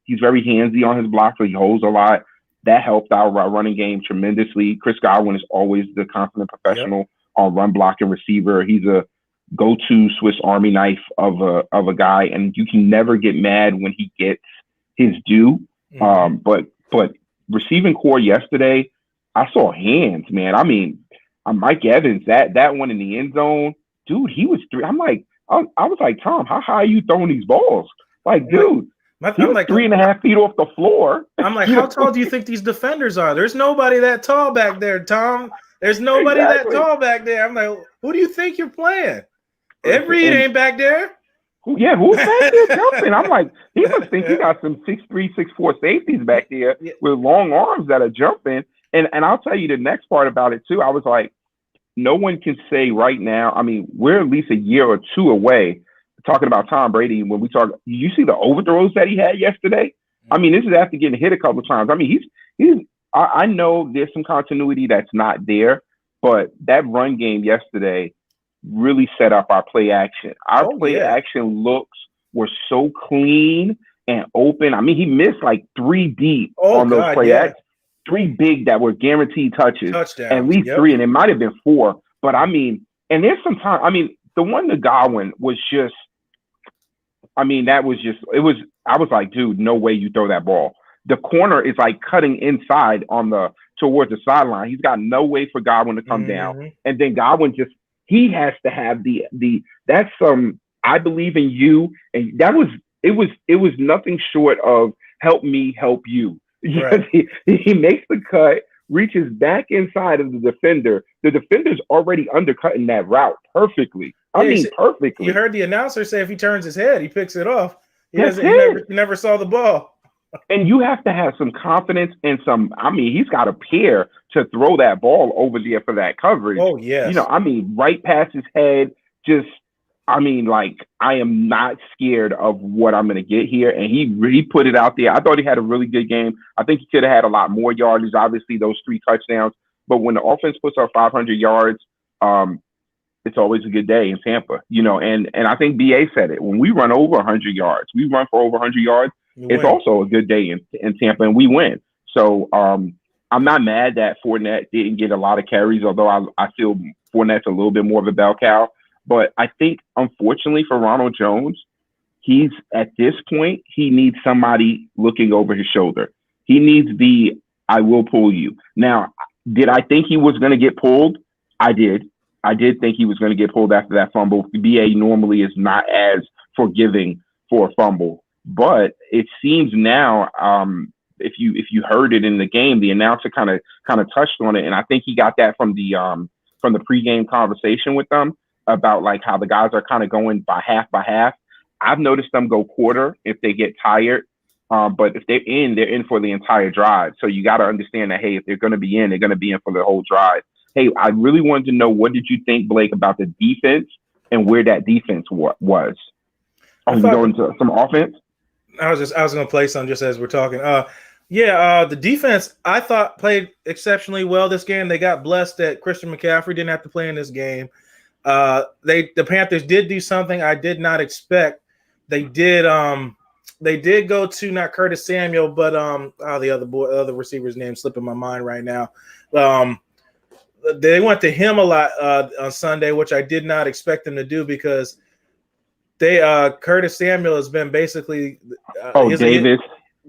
He's very handsy on his block, so he holds a lot. That helped our running game tremendously. Chris Godwin is always the confident professional on run blocking receiver. He's a go-to Swiss Army knife of a guy, and you can never get mad when he gets his due. But receiving core yesterday, I saw hands, man. I mean, Mike Evans, that one in the end zone, dude, he was three. I'm like, I was like, Tom, how high are you throwing these balls? Like, dude, he was like 3.5 feet off the floor. I'm like, how tall do you think these defenders are? There's nobody that tall back there, Tom. There's nobody that tall back there. I'm like, who do you think you're playing? Ed Reed ain't back there. Who's back there jumping? I'm like, he must think he got some 6'3", 6'4" safeties back there with long arms that are jumping. And I'll tell you the next part about it too. I was like, no one can say right now. I mean, we're at least a year or two away talking about Tom Brady. When we talk, you see the overthrows that he had yesterday. I mean, this is after getting hit a couple of times. I mean, he's. I know there's some continuity that's not there, but that run game yesterday really set up our play action. Our play action looks were so clean and open. I mean, he missed like 3 deep on those play actions. 3 big that were guaranteed touches. Touchdowns. At least 3, and it might have been 4. But I mean, and there's some time. I mean, the one to Godwin was just. I mean, that was just. It was. I was like, dude, no way you throw that ball. The corner is like cutting inside towards the sideline. He's got no way for Godwin to come down, and then Godwin just. He has to have that's I believe in you, and that was it was nothing short of help me help you. Right. he makes the cut reaches back inside of the defender's already undercutting that route perfectly. Perfectly. You heard the announcer say if he turns his head, he picks it off. He never saw the ball. And you have to have some confidence and he's got a pair to throw that ball over there for that coverage. Oh, yes. Right past his head, I am not scared of what I'm going to get here. And he put it out there. I thought he had a really good game. I think he could have had a lot more yardage, obviously, those 3 touchdowns. But when the offense puts up 500 yards, it's always a good day in Tampa, and I think BA said it. When we run over 100 yards, we run for over 100 yards. It's also a good day in Tampa, and we win. So I'm not mad that Fournette didn't get a lot of carries, although I feel Fournette's a little bit more of a bell cow. But I think, unfortunately for Ronald Jones, he's at this point, he needs somebody looking over his shoulder. He needs I will pull you. Now, did I think he was going to get pulled? I did. I did think he was going to get pulled after that fumble. BA normally is not as forgiving for a fumble. But it seems now, if you heard it in the game, the announcer kind of touched on it, and I think he got that from the pregame conversation with them about how the guys are kind of going by half. I've noticed them go quarter if they get tired, but if they're in for the entire drive. So you got to understand that, hey, if they're going to be in, they're going to be in for the whole drive. Hey, I really wanted to know, what did you think, Blake, about the defense and where that defense was? Are we going to some offense? I was going to play some just as we're talking. The defense I thought played exceptionally well this game. They got blessed that Christian McCaffrey didn't have to play in this game. The Panthers did do something I did not expect. They did go to not Curtis Samuel, but the other receiver's name slipping my mind right now. They went to him a lot on Sunday, which I did not expect them to do because Curtis Samuel has been basically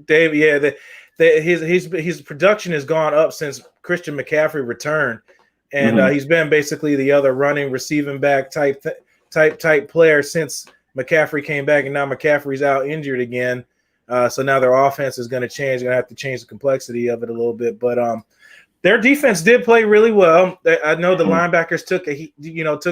Davis. His production has gone up since Christian McCaffrey returned, and he's been basically the other running receiving back type player since McCaffrey came back, and now McCaffrey's out injured again. So now their offense is going to change. Going to have to change the complexity of it a little bit, but their defense did play really well. I know the linebackers took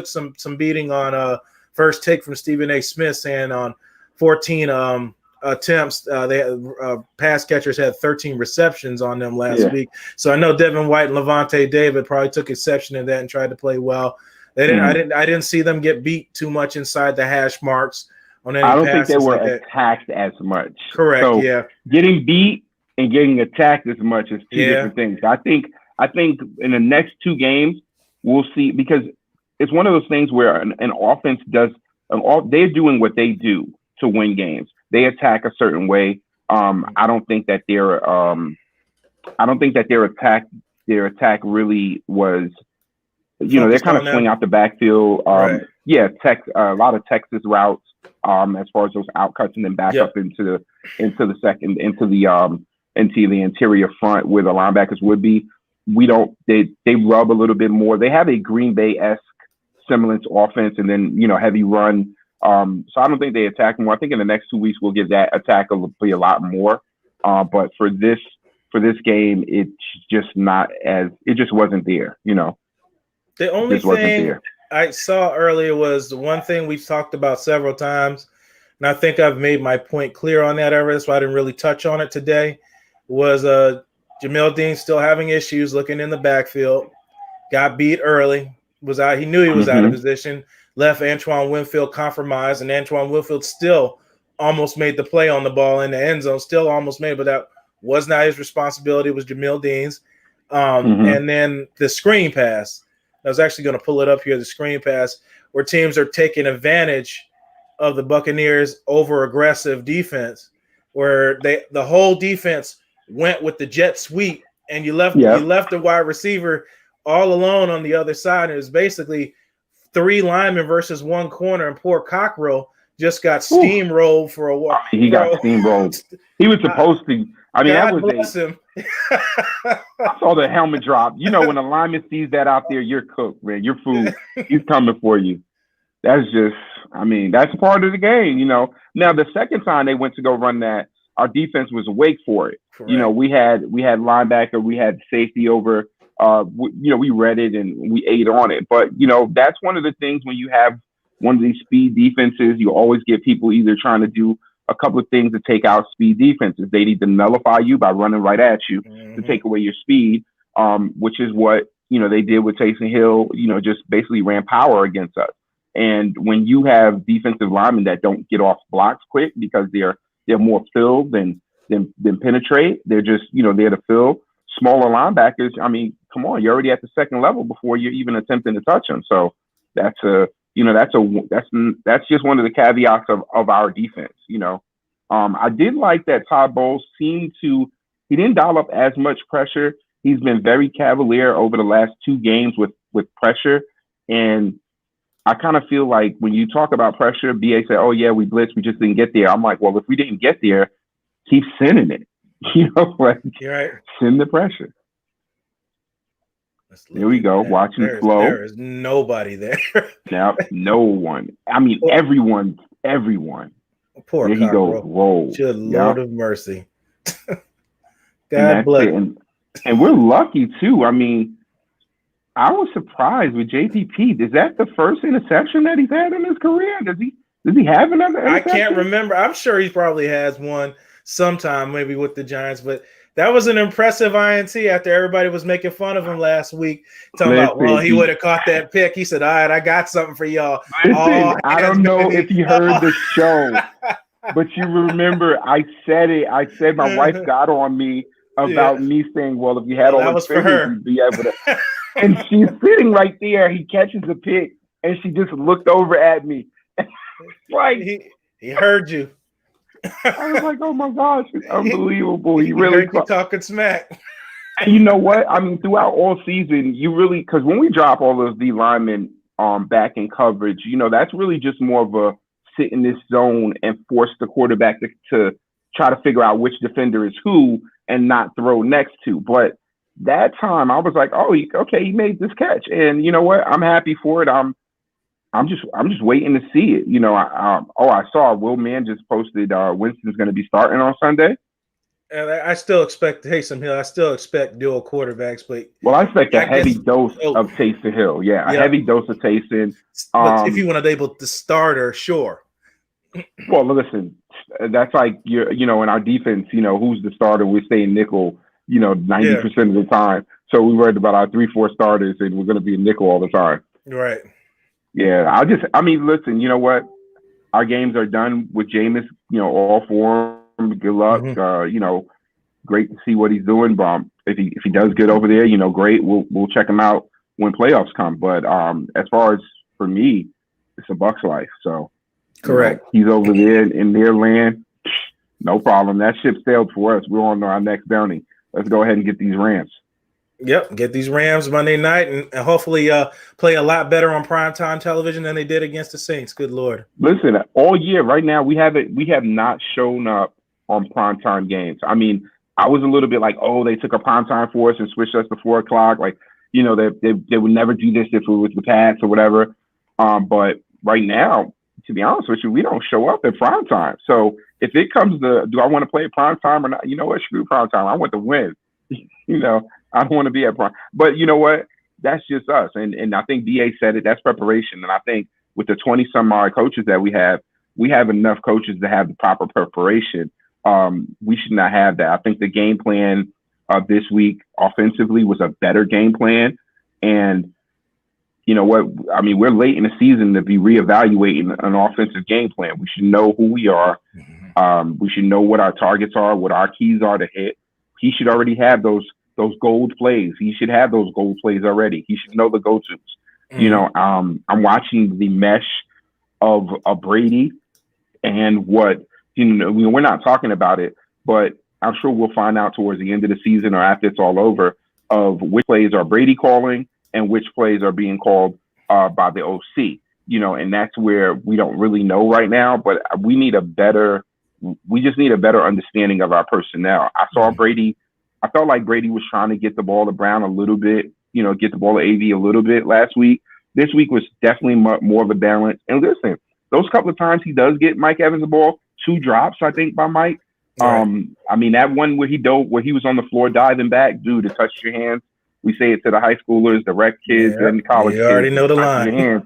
some beating on first take from Stephen A. Smith, saying on 14 attempts, they had, pass catchers had 13 receptions on them last week. So I know Devin White and Levante David probably took exception to that and tried to play well. They didn't. I didn't see them get beat too much inside the hash marks on any I don't passes think they were like attacked as much. Correct. So yeah. Getting beat and getting attacked as much is two different things. I think in the next 2 games we'll see, because it's one of those things where an offense they're doing what they do to win games. They attack a certain way. I don't think that their attack really was. They're kind of swing out the backfield. A lot of Texas routes as far as those outcuts, and then back up into the interior front where the linebackers would be. They rub a little bit more. They have a Green Bay-esque semblance offense, and then heavy run. So I don't think they attack more. I think in the next 2 weeks we'll get that attack will be a lot more. But for this game, it just wasn't there. The only thing I saw earlier was the one thing we've talked about several times, and I think I've made my point clear on that already. That's why I didn't really touch on it today. Was Jamel Dean still having issues looking in the backfield? Got beat early. Was out. He knew he was out of position. Left Antoine Winfield compromised, and Antoine Winfield still almost made the play on the ball in the end zone. Still almost made it, but that was not his responsibility. It was Jamel Dean's. And then the screen pass. I was actually going to pull it up here, the screen pass, where teams are taking advantage of the Buccaneers' over-aggressive defense, where the whole defense went with the jet sweep, and you left the wide receiver all alone on the other side. It was basically 3 linemen versus 1 corner, and poor Cockrell just got steamrolled for a while. He got steamrolled. He was supposed to. I mean, God bless him. I saw the helmet drop. When a lineman sees that out there, you're cooked, man. Your food, he's coming for you. That's just, that's part of the game, Now, the second time they went to go run that our defense was awake for it. Correct. You know, we had linebacker, we had safety over. We read it and we ate on it. But you know, that's one of the things when you have one of these speed defenses, you always get people either trying to do a couple of things to take out speed defenses. They need to nullify you by running right at you to take away your speed, which is what, you know, they did with Taysom Hill, you know, just basically ran power against us. And when you have defensive linemen that don't get off blocks quick because they're more filled than penetrate, they're just, you know, there to fill. Smaller linebackers, I mean, come on, you're already at the second level before you're even attempting to touch them. So that's just one of the caveats of our defense. You know, I did like that Todd Bowles he didn't dial up as much pressure. He's been very cavalier over the last 2 games with pressure. And I kind of feel like when you talk about pressure, BA said, oh yeah, we blitzed, we just didn't get there. I'm like, well, if we didn't get there, keep sending it. You know, like, you're right. Send the pressure. Here we go. Watching it flow. There is nobody there. Now, no one. I mean, everyone. Poor there he goes. bro. Roll. Good Lord of mercy. God bless. And we're lucky too. I mean, I was surprised with JPP. Is that the first interception that he's had in his career? Does he have another interception? I can't remember. I'm sure he probably has one sometime, maybe with the Giants, but that was an impressive INT after everybody was making fun of him last week. Talking about, well, he would have caught that pick. He said, all right, I got something for y'all. I don't know if you heard the show, but you remember I said it. I said my wife got on me about me saying, well, if you had all those fingers, you'd be able to. And she's sitting right there. He catches the pick, and she just looked over at me. Like, he heard you. I was like, oh my gosh, it's unbelievable. He really heard you talking smack. And you know what? I mean, throughout all season, because when we drop all those D linemen back in coverage, you know, that's really just more of a sit in this zone and force the quarterback to try to figure out which defender is who and not throw next to. But that time I was like, oh, he made this catch. And you know what? I'm happy for it. I'm just waiting to see it. You know, I saw Will Mann just posted Winston's going to be starting on Sunday. And I still expect Taysom Hill. I still expect dual quarterbacks, but I expect a heavy dose of Taysom Hill. Yeah, a heavy dose of Taysom. But if you want to label the starter, sure. Well, listen, that's like in our defense. You know, who's the starter? We're saying nickel. You know, 90% of the time. So we worried about our 3-4 starters, and we're going to be a nickel all the time. Right. Yeah, listen, you know what? Our games are done with Jameis, you know, all for him. Good luck. You know, great to see what he's doing. But if he does good over there, you know, great. We'll check him out when playoffs come. But as far as for me, it's a Bucs life. So correct. You know, he's over there in their land. No problem. That ship sailed for us. We're on our next bounty. Let's go ahead and get these Rams. Yep, get these Rams Monday night and hopefully play a lot better on primetime television than they did against the Saints. Good Lord. Listen, all year right now we have not shown up on primetime games. I mean, I was a little bit like, oh, they took a primetime for us and switched us to 4 o'clock. Like, you know, they would never do this if it was the Pats or whatever. But right now, to be honest with you, we don't show up at primetime. So if it comes to, do I want to play at primetime or not? You know what? Screw primetime. I want to win. You know, I don't want to be at prime. But you know what? That's just us. And I think DA said it. That's preparation. And I think with the 20-some-odd coaches that we have enough coaches to have the proper preparation. We should not have that. I think the game plan this week offensively was a better game plan. And you know what? I mean, we're late in the season to be reevaluating an offensive game plan. We should know who we are. We should know what our targets are, what our keys are to hit. He should already have those gold plays. He should have those gold plays already. He should know the go-tos. You know, I'm watching the mesh of Brady and what, you know, we're not talking about it, but I'm sure we'll find out towards the end of the season or after it's all over of which plays are Brady calling and which plays are being called by the OC. You know, and that's where we don't really know right now, but we just need a better understanding of our personnel. I felt like Brady was trying to get the ball to Brown a little bit, you know, get the ball to AV a little bit last week. This week was definitely more of a balance. And listen, those couple of times he does get Mike Evans the ball, 2 drops, I think, by Mike. Right. I mean, that one where he was on the floor diving back, dude, to touch your hands. We say it to the high schoolers, the rec kids, and college you kids. already know the touch line. Your hands.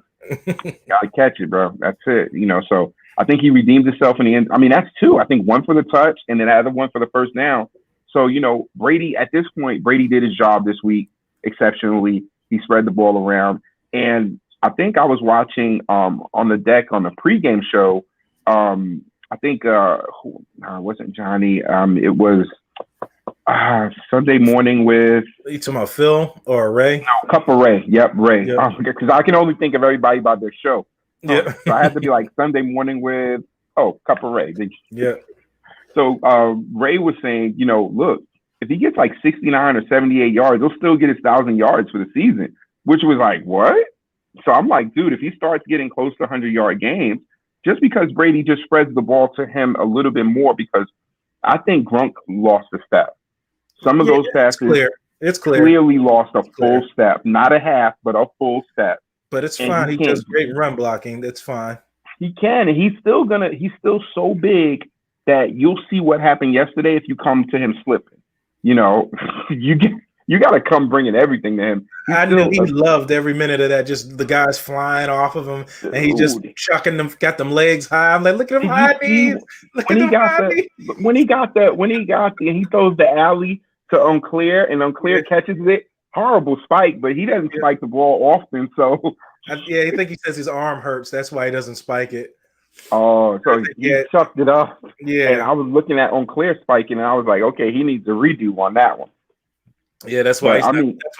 Gotta catch it, bro. That's it. So I think he redeemed himself in the end. I mean, that's two. I think one for the touch and then the other one for the first down. So, Brady, at this point, Brady did his job this week exceptionally. He spread the ball around. And I think I was watching on the deck on the pregame show. I think wasn't Johnny. It was Sunday morning with. You talking about Phil or Ray? No, Cup of Ray. Yep, Ray. Yep. Because I can only think of everybody about their show. Yeah. So I had to be like Sunday morning with Cup of Ray. Yeah. So Ray was saying, look, if he gets like 69 or 78 yards, he'll still get his 1,000 yards for the season. Which was like, what? So I'm like, dude, if he starts getting close to 100-yard games, just because Brady just spreads the ball to him a little bit more, because I think Gronk lost a step. Some of those passes it's clear. Clearly lost a full step, not a half, but a full step. But it's fine. He does great run blocking. That's fine. He can, and he's still so big that you'll see what happened yesterday if you come to him slipping. You got to come bringing everything to him. I knew he loved every minute of that. Just the guys flying off of him, and he just chucking them, got them legs high. I'm like, look at him high knees. When he got and he throws the alley to Unclear, and Unclear catches it. Horrible spike, but he doesn't spike the ball often. So I think he says his arm hurts. That's why he doesn't spike it. Oh, so he chucked it up. Yeah, and I was looking at Unclear spiking, and I was like, okay, he needs a redo on that one. Yeah, that's why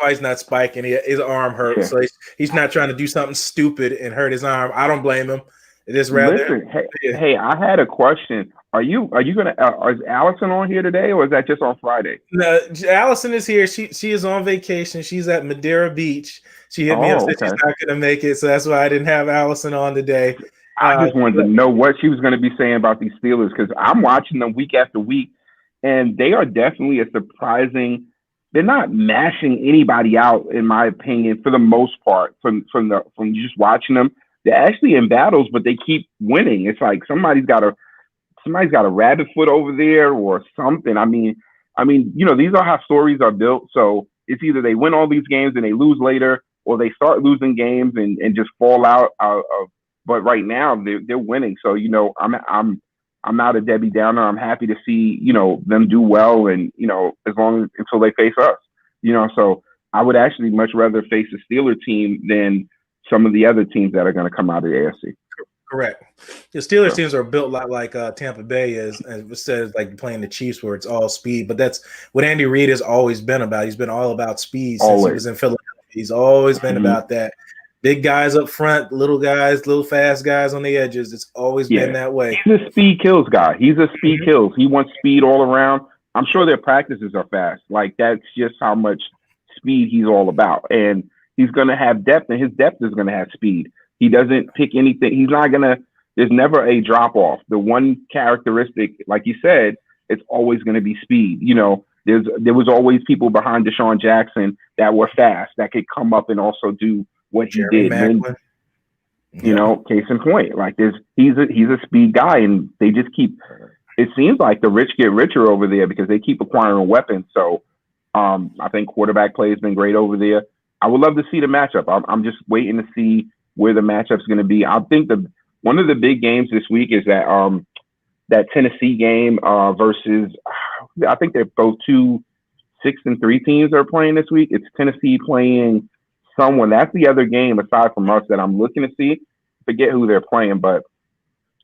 he's not spiking. His arm hurts, so he's not trying to do something stupid and hurt his arm. I don't blame him. It is rather. Listen, hey, I had a question. Are you gonna? Is Allison on here today, or is that just on Friday? No, Allison is here. She is on vacation. She's at Madeira Beach. She hit me up and said she's not gonna make it, so that's why I didn't have Allison on today. I just wanted to know what she was going to be saying about these Steelers, because I'm watching them week after week, and they are definitely a surprising. They're not mashing anybody out, in my opinion, for the most part. From just watching them, they're actually in battles, but they keep winning. It's like somebody's got a rabbit foot over there or something. I mean, these are how stories are built. So it's either they win all these games and they lose later, or they start losing games and just fall out of. But right now they're winning. So, I'm not a Debbie Downer. I'm happy to see, them do well, and, until they face us, so I would actually much rather face a Steeler team than some of the other teams that are going to come out of the AFC. Correct. The Steelers teams are built like Tampa Bay is, and it says like playing the Chiefs where it's all speed, but that's what Andy Reid has always been about. He's been all about speed since he was in Philadelphia. He's always been about that. Big guys up front, little fast guys on the edges. It's always been that way. He's a speed kills guy. He's a speed kills. He wants speed all around. I'm sure their practices are fast. Like, that's just how much speed he's all about. And he's going to have depth, and his depth is going to have speed. He doesn't pick anything. He's not going to – there's never a drop-off. The one characteristic, like you said, it's always going to be speed. There was always people behind Deshaun Jackson that were fast, that could come up and also do – what he did, case in point. Like, he's a speed guy, and they just keep. It seems like the rich get richer over there because they keep acquiring weapons. So, I think quarterback play has been great over there. I would love to see the matchup. I'm just waiting to see where the matchup's going to be. I think one of the big games this week is that Tennessee game versus. I think they're both 2 6-3 teams are playing this week. It's Tennessee playing someone. That's the other game aside from us that I'm looking to see. Forget who they're playing, but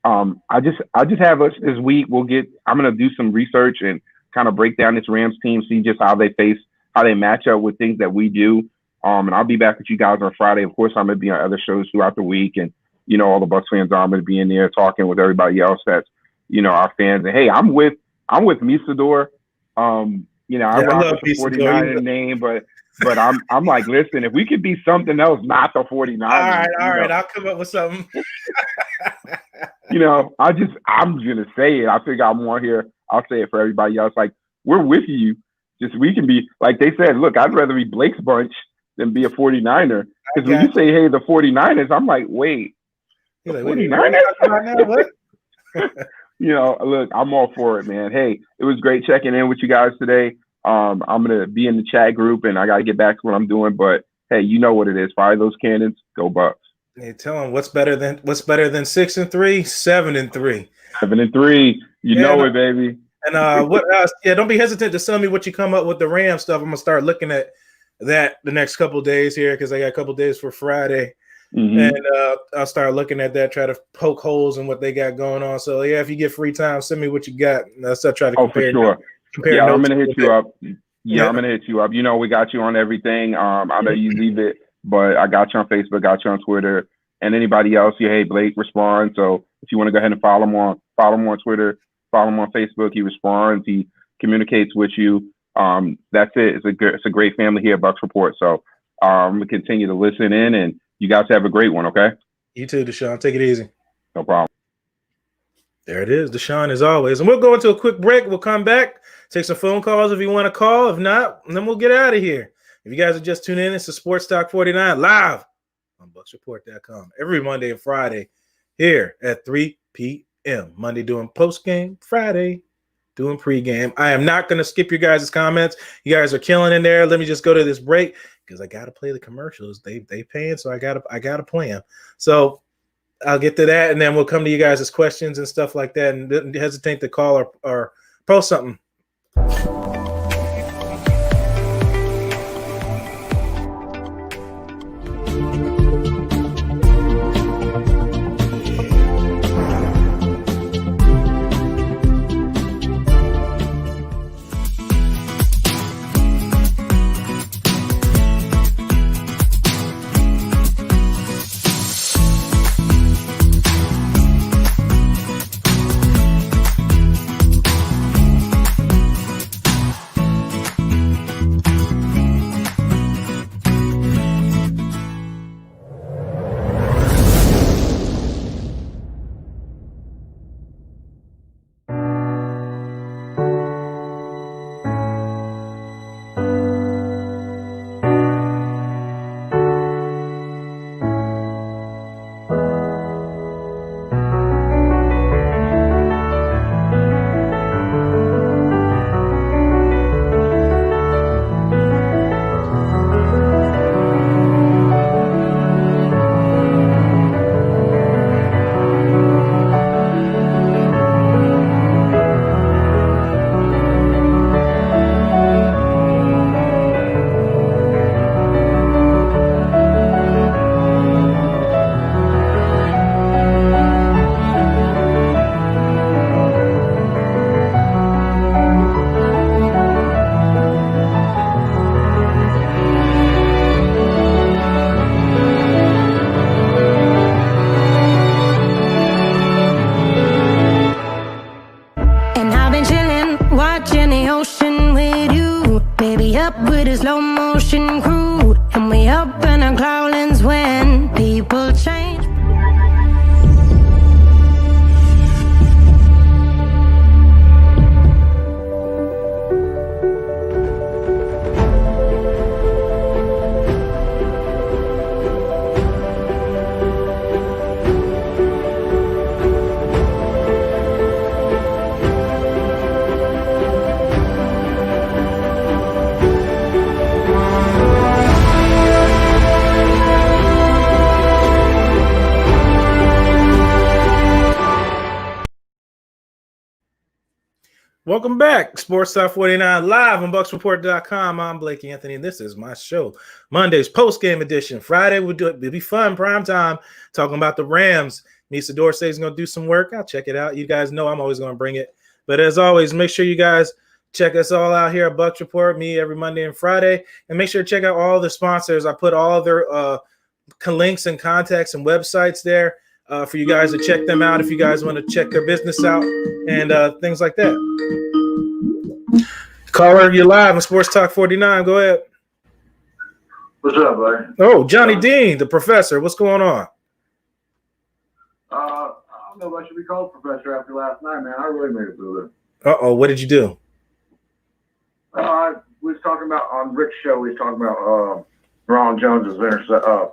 I just have us this week. I'm gonna do some research and kind of break down this Rams team, see just how they match up with things that we do. And I'll be back with you guys on Friday. Of course, I'm gonna be on other shows throughout the week, and all the Bucs fans are gonna be in there talking with everybody else that's our fans. And hey, I'm with Misador. I rock the 49er name, but I'm like, listen, if we could be something else, not the 49ers. All right, I'll come up with something. I'm gonna say it. I think I'm on here. I'll say it for everybody else. Like, we're with you. Just we can be like they said. Look, I'd rather be Blake's bunch than be a 49er. Because when you say, hey, the 49ers, I'm like, wait, the 49ers? What? Look, I'm all for it, man. Hey, it was great checking in with you guys today. I'm gonna be in the chat group, and I gotta get back to what I'm doing. But hey, you know what it is. Fire those cannons. Go Bucks. Hey, tell them what's better than 6-3, 7-3. 7-3. You know it, baby. And what else? Yeah, don't be hesitant to tell me what you come up with the Ram stuff. I'm gonna start looking at that the next couple of days here because I got a couple of days for Friday. Mm-hmm. And I'll start looking at that, try to poke holes in what they got going on. So yeah, if you get free time, send me what you got. I'll try to compare. For sure. Compare I'm gonna hit you up. Yeah, I'm gonna hit you up. We got you on everything. I know you leave it, but I got you on Facebook, got you on Twitter, and anybody else. Hey, Blake responds. So if you want to go ahead and follow him on Twitter, follow him on Facebook. He responds. He communicates with you. That's it. It's a great family here at Bucks Report. So I'm gonna continue to listen in, and you guys have a great one. Okay. You too, Deshaun. Take it easy. No problem. There it is, Deshaun, as always. And we'll go into a quick break. We'll come back, take some phone calls if you want to call. If not, then we'll get out of here. If you guys are just tuning in, it's the Sports Talk 49 live on BucksReport.com every Monday and Friday here at 3 p.m. Monday doing post-game, Friday doing pre-game. I am not going to skip your guys' comments. You guys are killing in there. Let me just go to this break because I got to play the commercials. They paying, so I gotta play them. So I'll get to that, and then we'll come to you guys' questions and stuff like that. And don't hesitate to call or post something. With a slow motion crew, and we up in our growlings when people change. Welcome back. Sports Talk 49 live on BucksReport.com. I'm Blake Anthony, and this is my show. Monday's post-game edition. Friday, it'll be fun, prime time, talking about the Rams. Misa Dorsey is going to do some work. I'll check it out. You guys know I'm always going to bring it. But as always, make sure you guys check us all out here at Bucks Report, me every Monday and Friday. And make sure to check out all the sponsors. I put all their links and contacts and websites there for you guys to check them out if you guys want to check their business out and things like that. Caller, you're live on Sports Talk 49. Go ahead. What's up, buddy? Oh, Johnny Dean, the professor. What's going on? I don't know if I should be called professor after last night, man. I really made it through it. Uh-oh, what did you do? We was talking about, on Rick's show, we was talking about Ron Jones's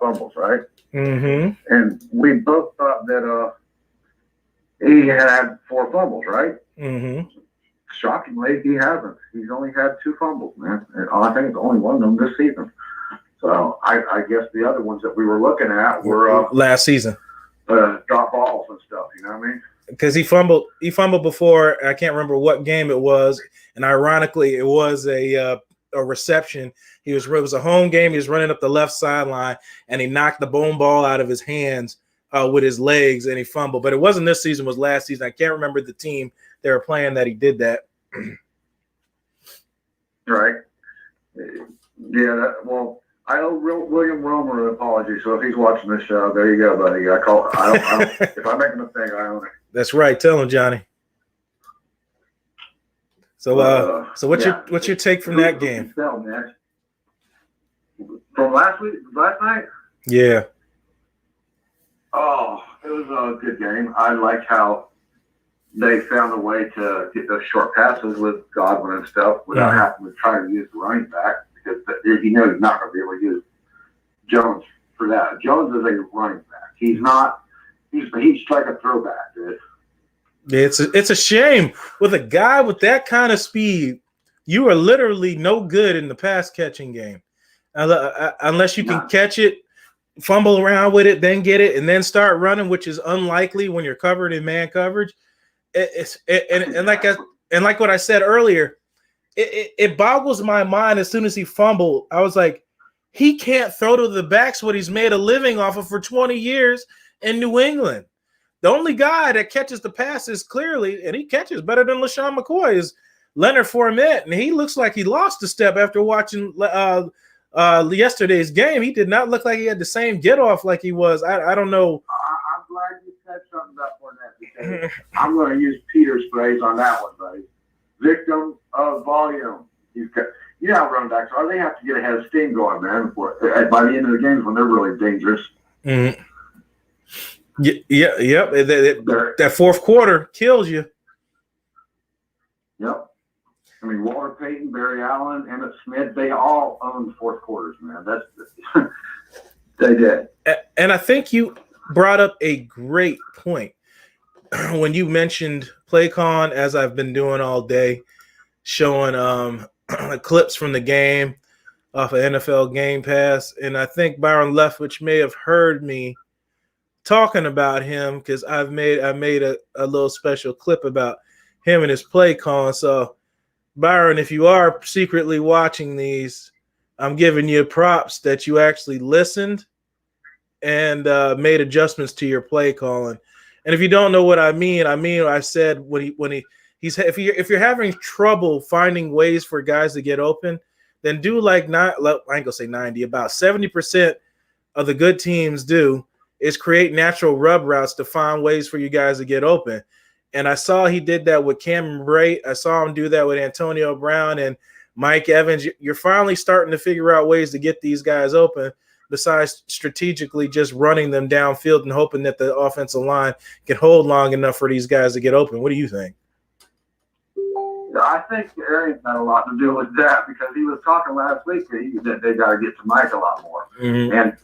fumbles, right? Mm-hmm. And we both thought that he had 4 fumbles, right? Mm-hmm. Shockingly, he hasn't. He's only had 2 fumbles, man. And I think it's only one of them this season. So I guess the other ones that we were looking at were last season. Drop balls and stuff. You know what I mean? Because he fumbled before. I can't remember what game it was, and ironically, it was a reception. It was a home game. He was running up the left sideline, and he knocked the bone ball out of his hands with his legs, and he fumbled. But it wasn't this season. It was last season. I can't remember the team they were playing that he did that. Right. Yeah. Well, I owe William Romer an apology. So if he's watching this show, there you go, buddy. If I make a mistake, I own it. That's right. Tell him, Johnny. So, what's your take from that game? From last night? Yeah. Oh, it was a good game. I liked how they found a way to get those short passes with Godwin and stuff without having to try to use the running back, because he knows he's not going to be able to use Jones for that. Jones is a running back. He's not. He's like a throwback, dude. It's a shame with a guy with that kind of speed. You are literally no good in the pass catching game unless you can catch it, fumble around with it, then get it, and then start running, which is unlikely when you're covered in man coverage. And like what I said earlier, it boggles my mind. As soon as he fumbled, I was like, he can't throw to the backs what he's made a living off of for 20 years in New England. The only guy that catches the passes clearly, and he catches better than LaShawn McCoy, is Leonard Fournette, and he looks like he lost a step after watching yesterday's game. He did not look like he had the same get-off like he was. I don't know. I'm glad you said something about Fournette, because I'm going to use Peter's phrase on that one, buddy. Victim of volume. You know how running backs are. They have to get a head of steam going, man, by the end of the games when they're really dangerous. Mm-hmm. Yep. That fourth quarter kills you. Yep. I mean, Walter Payton, Barry Allen, Emmitt Smith, they all owned fourth quarters, man. They did. And I think you brought up a great point when you mentioned PlayCon, as I've been doing all day, showing clips from the game off of NFL Game Pass. And I think Byron Leftwich may have heard me talking about him, because I made a little special clip about him and his PlayCon. So Byron, if you are secretly watching these, I'm giving you props that you actually listened and made adjustments to your play calling. And if you don't know what I mean I said if you're having trouble finding ways for guys to get open, then do I ain't gonna say 90, about 70% of the good teams do is create natural rub routes to find ways for you guys to get open. And I saw he did that with Cameron Brate. I saw him do that with Antonio Brown and Mike Evans. You're finally starting to figure out ways to get these guys open, besides strategically just running them downfield and hoping that the offensive line can hold long enough for these guys to get open. What do you think? I think Arians had a lot to do with that, because he was talking last week that they got to get to Mike a lot more, and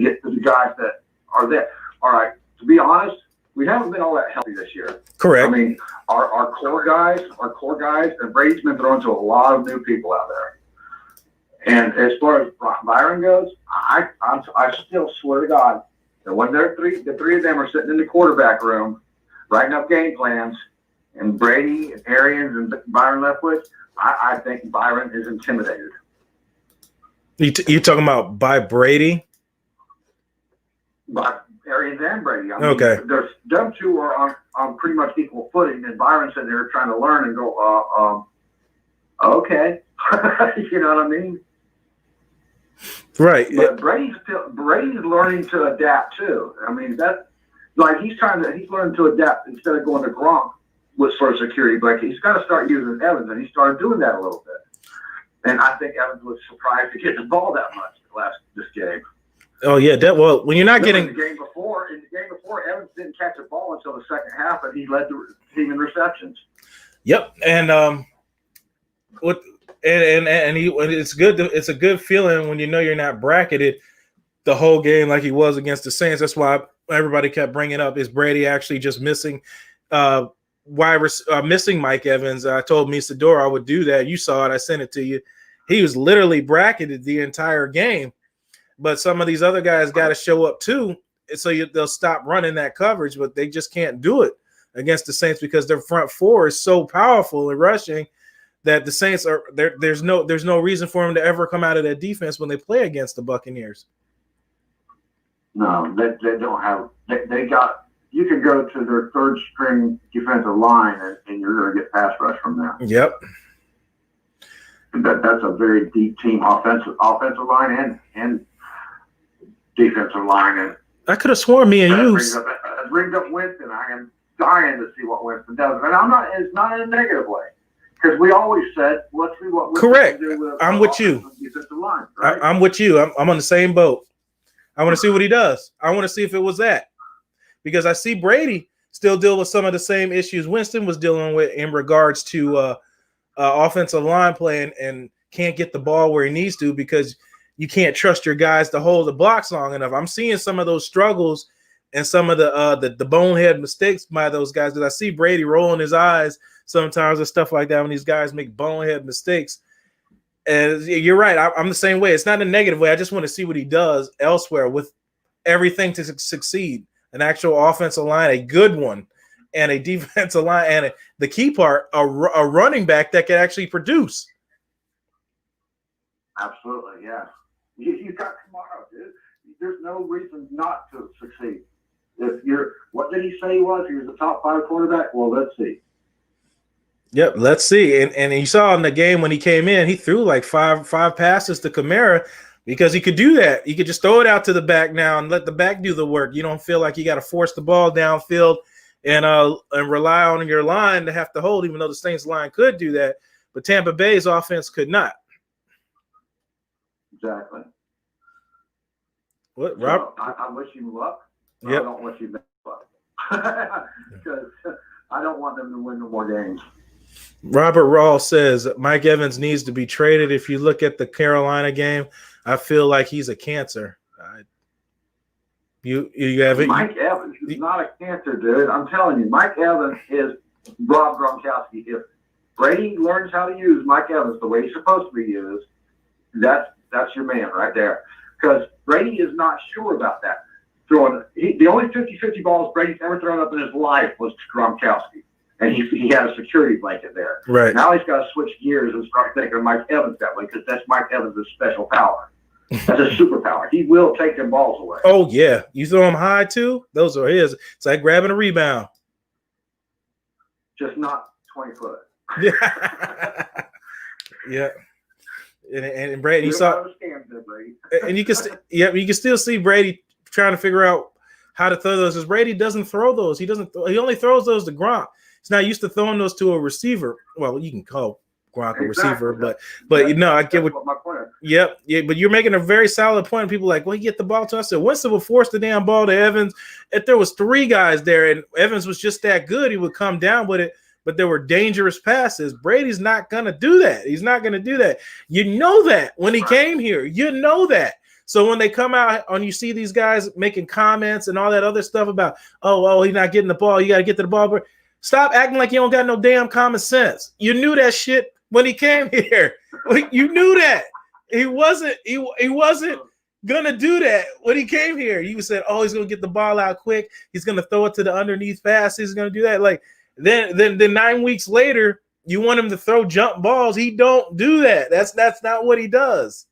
get to the guys that are there. All right, to be honest, we haven't been all that healthy this year. Correct. I mean, our core guys, and Brady's been thrown to a lot of new people out there. And as far as Byron goes, I still swear to God that when the three of them are sitting in the quarterback room writing up game plans, and Brady and Arians and Byron Leftwich, I think Byron is intimidated. You talking about by Brady? But Arians and Brady. I mean, okay. Them two are on pretty much equal footing, and Byron's sitting there trying to learn and go, okay. You know what I mean? Right. But Brady's learning to adapt too. I mean, that's like he's learning to adapt instead of going to Gronk for security blanket. He's got to start using Evans, and he started doing that a little bit. And I think Evans was surprised to get the ball that much this game. Oh yeah, when you're not getting in the game before, Evans didn't catch a ball until the second half, and he led the team in receptions. Yep, and it's good. It's a good feeling when you know you're not bracketed the whole game like he was against the Saints. That's why everybody kept bringing up, is Brady actually just missing missing Mike Evans? I told Misador I would do that. You saw it. I sent it to you. He was literally bracketed the entire game. But some of these other guys got to show up too, so they'll stop running that coverage, but they just can't do it against the Saints because their front four is so powerful in rushing that the Saints are there. There's no reason for them to ever come out of that defense when they play against the Buccaneers. No, they don't have. They got. You can go to their third string defensive line and you're going to get pass rush from them. Yep. That's a very deep team, offensive line and defensive line. And I could have sworn me and you brings up Winston. I am dying to see what Winston does, and it's not in a negative way, because we always said, let's see what Winston correct. Can do with I'm with you. Defensive line, right? I'm with you. I'm on the same boat. I want to see what he does. I want to see if it was that, because I see Brady still deal with some of the same issues Winston was dealing with in regards to offensive line play and can't get the ball where he needs to because you can't trust your guys to hold the blocks long enough. I'm seeing some of those struggles and some of the bonehead mistakes by those guys, because I see Brady rolling his eyes sometimes and stuff like that when these guys make bonehead mistakes. And you're right. I'm the same way. It's not in a negative way. I just want to see what he does elsewhere with everything to succeed. An actual offensive line, a good one, and a defensive line, and the key part, a running back that can actually produce. Absolutely, yeah. You got tomorrow, dude. There's no reason not to succeed. What did he say he was? He was a top 5 quarterback? Well, let's see. Yep, let's see. And you saw in the game when he came in, he threw like five passes to Kamara because he could do that. You could just throw it out to the back now and let the back do the work. You don't feel like you got to force the ball downfield and rely on your line to have to hold, even though the Saints line could do that. But Tampa Bay's offense could not. Exactly. What, Rob? So I wish you luck. Yep. I don't wish you bad luck. Because I don't want them to win no more games. Robert Rawl says Mike Evans needs to be traded. If you look at the Carolina game, I feel like he's a cancer. You have it. Mike Evans is not a cancer, dude. I'm telling you, Mike Evans is Rob Gronkowski. If Brady learns how to use Mike Evans the way he's supposed to be used, that's your man right there. Because Brady is not sure about that. The only 50-50 balls Brady's ever thrown up in his life was to Gronkowski. And he had a security blanket there. Right. Now he's got to switch gears and start thinking of Mike Evans that way, because that's Mike Evans' special power. That's a superpower. He will take them balls away. Oh, yeah. You throw them high, too? Those are his. It's like grabbing a rebound. Just not 20 foot. Yeah. Yeah. And Brady, you saw, and you can still see Brady trying to figure out how to throw those. Because Brady doesn't throw those. He only throws those to Gronk. He's not used to throwing those to a receiver. Well, you can call Gronk a receiver, but you know, I get what my point is. Yep, yeah, but you're making a very solid point. People are like, well, you get the ball to us. I said, Winston would force the damn ball to Evans. If there was 3 guys there and Evans was just that good, he would come down with it. But there were dangerous passes. Brady's not going to do that. He's not going to do that. You know that when he came here. You know that. So when they come out and you see these guys making comments and all that other stuff about, oh, he's not getting the ball. You got to get to the ball. Stop acting like you don't got no damn common sense. You knew that shit when he came here. You knew that. He wasn't going to do that when he came here. You said, oh, he's going to get the ball out quick. He's going to throw it to the underneath pass. He's going to do that. Like, Then 9 weeks later, you want him to throw jump balls. He don't do that. That's not what he does.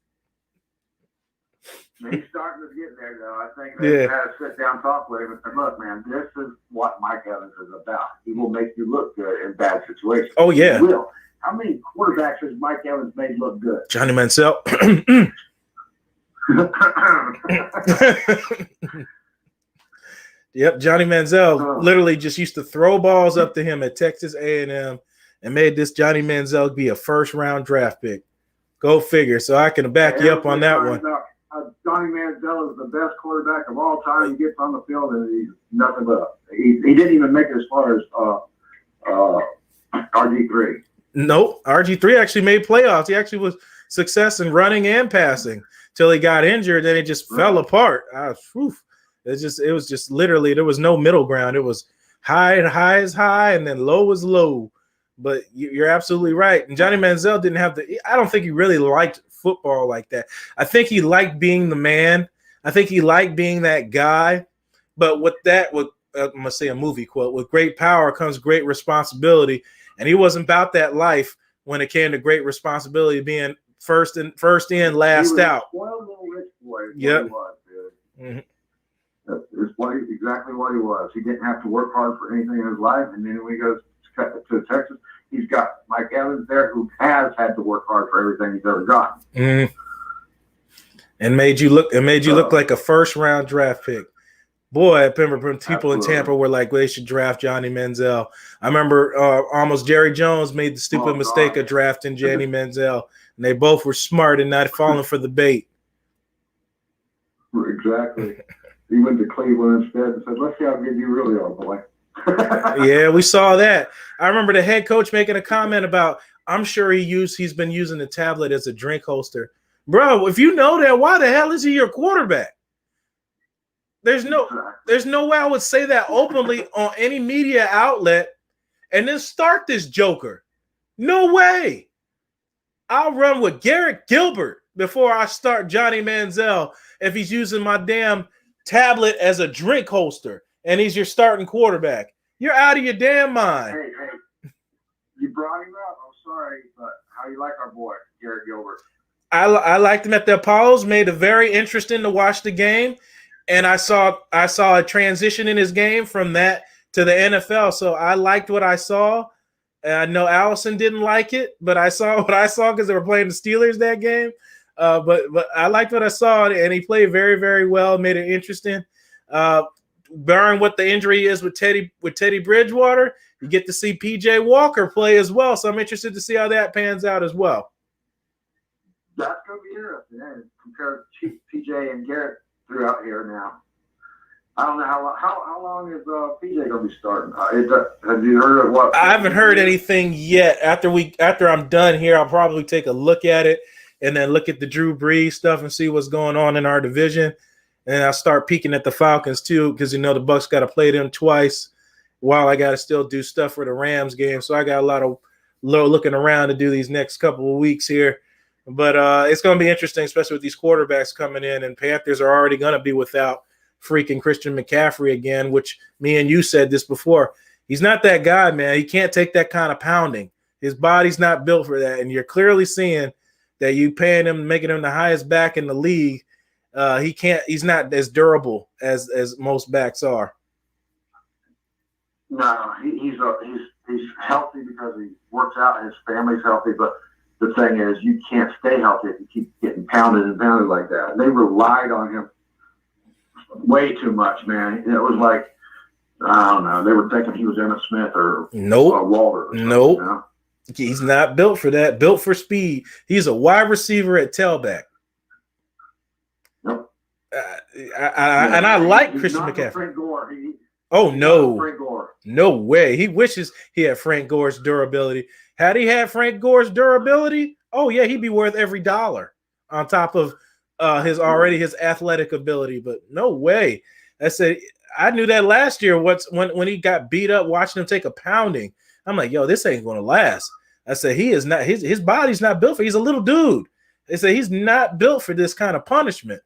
He's starting to get there, though. I think they had to sit down, talk with him, and say, look, man, this is what Mike Evans is about. He will make you look good in bad situations. Oh, yeah. He will. How many quarterbacks has Mike Evans made look good? Johnny Manziel. Yep, Johnny Manziel literally just used to throw balls up to him at Texas A&M and made this Johnny Manziel be a first-round draft pick. Go figure. So I can back you up on that one. Johnny Manziel is the best quarterback of all time. He gets on the field and he's nothing but. He didn't even make it as far as RG3. Nope. RG3 actually made playoffs. He actually was success in running and passing till he got injured. Then it just fell apart. It was just literally there was no middle ground. It was high is high, and then low is low. But you're absolutely right. And Johnny Manziel didn't have I don't think he really liked football like that. I think he liked being the man. I think he liked being that guy. But I'm going to say a movie quote, with great power comes great responsibility. And he wasn't about that life when it came to great responsibility, being first in, last out. Spoiled little rich boy. Yep. He was, dude. Mm-hmm. That's exactly what he was. He didn't have to work hard for anything in his life. And then when he goes to Texas, he's got Mike Evans there, who has had to work hard for everything he's ever gotten. Mm-hmm. And made you look like a first-round draft pick. Boy, I remember people in Tampa were like, well, they should draft Johnny Manziel. I remember almost Jerry Jones made the stupid mistake of drafting Johnny Manziel, and they both were smart and not falling for the bait. Exactly. He went to Cleveland instead and said, let's see how good you really are, boy. Yeah, we saw that. I remember the head coach making a comment about, I'm sure he's been using the tablet as a drink holster. Bro, if you know that, why the hell is he your quarterback? There's no way I would say that openly on any media outlet and then start this joker. No way. I'll run with Garrett Gilbert before I start Johnny Manziel if he's using my damn tablet as a drink holster and he's your starting quarterback. You're out of your damn mind. Hey, you brought him up. I'm sorry, but how you like our boy, Garrett Gilbert? I liked him at the Apollos, made it very interesting to watch the game. And I saw a transition in his game from that to the NFL. So I liked what I saw. And I know Allison didn't like it, but I saw what I saw because they were playing the Steelers that game. But I liked what I saw, and he played very, very well, made it interesting. Barring what the injury is with Teddy Bridgewater, you get to see P.J. Walker play as well. So I'm interested to see how that pans out as well. That's going to be interesting. And compare P.J. and Garrett throughout here now. I don't know how long is PJ going to be starting. Have you heard of what? I haven't heard anything yet. After I'm done here, I'll probably take a look at it and then look at the Drew Brees stuff and see what's going on in our division. And I'll start peeking at the Falcons too, because the Bucs got to play them twice while I got to still do stuff for the Rams game. So I got a lot of looking around to do these next couple of weeks here. But it's going to be interesting, especially with these quarterbacks coming in, and Panthers are already going to be without freaking Christian McCaffrey again, which me and you said this before. He's not that guy, man. He can't take that kind of pounding. His body's not built for that, and you're clearly seeing that you paying him, making him the highest back in the league. He's not as durable as most backs are. No, he's healthy because he works out and his family's healthy, but the thing is, you can't stay healthy if you keep getting pounded and pounded like that. They relied on him way too much, man. It was like, I don't know. They were thinking he was Emmitt Smith or Walter. Or nope. You know? He's not built for that. Built for speed. He's a wide receiver at tailback. Nope. And I like Christian McCaffrey. Frank Gore. No. Frank Gore. No way. He wishes he had Frank Gore's durability. Had he had Frank Gore's durability, oh yeah, he'd be worth every dollar on top of his athletic ability. But no way. I knew that last year. When he got beat up, watching him take a pounding, I'm like, yo, this ain't gonna last. I said he is not. His body's not built for. He's a little dude. They say he's not built for this kind of punishment.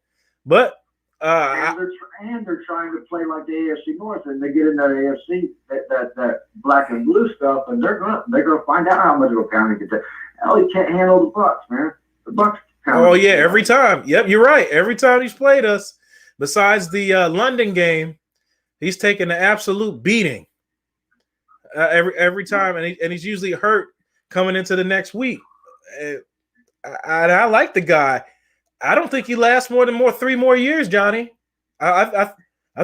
But and they're trying to play like the AFC North, and they get in that AFC that black and blue stuff, and they're gonna find out how much of a pounding he can take. Hell, he can't handle the Bucs, man. The Bucs. Oh yeah, every time. Yep, you're right. Every time he's played us, besides the London game, he's taken an absolute beating. Every time, and he's usually hurt coming into the next week. I like the guy. I don't think he lasts more than 3 more years, Johnny. I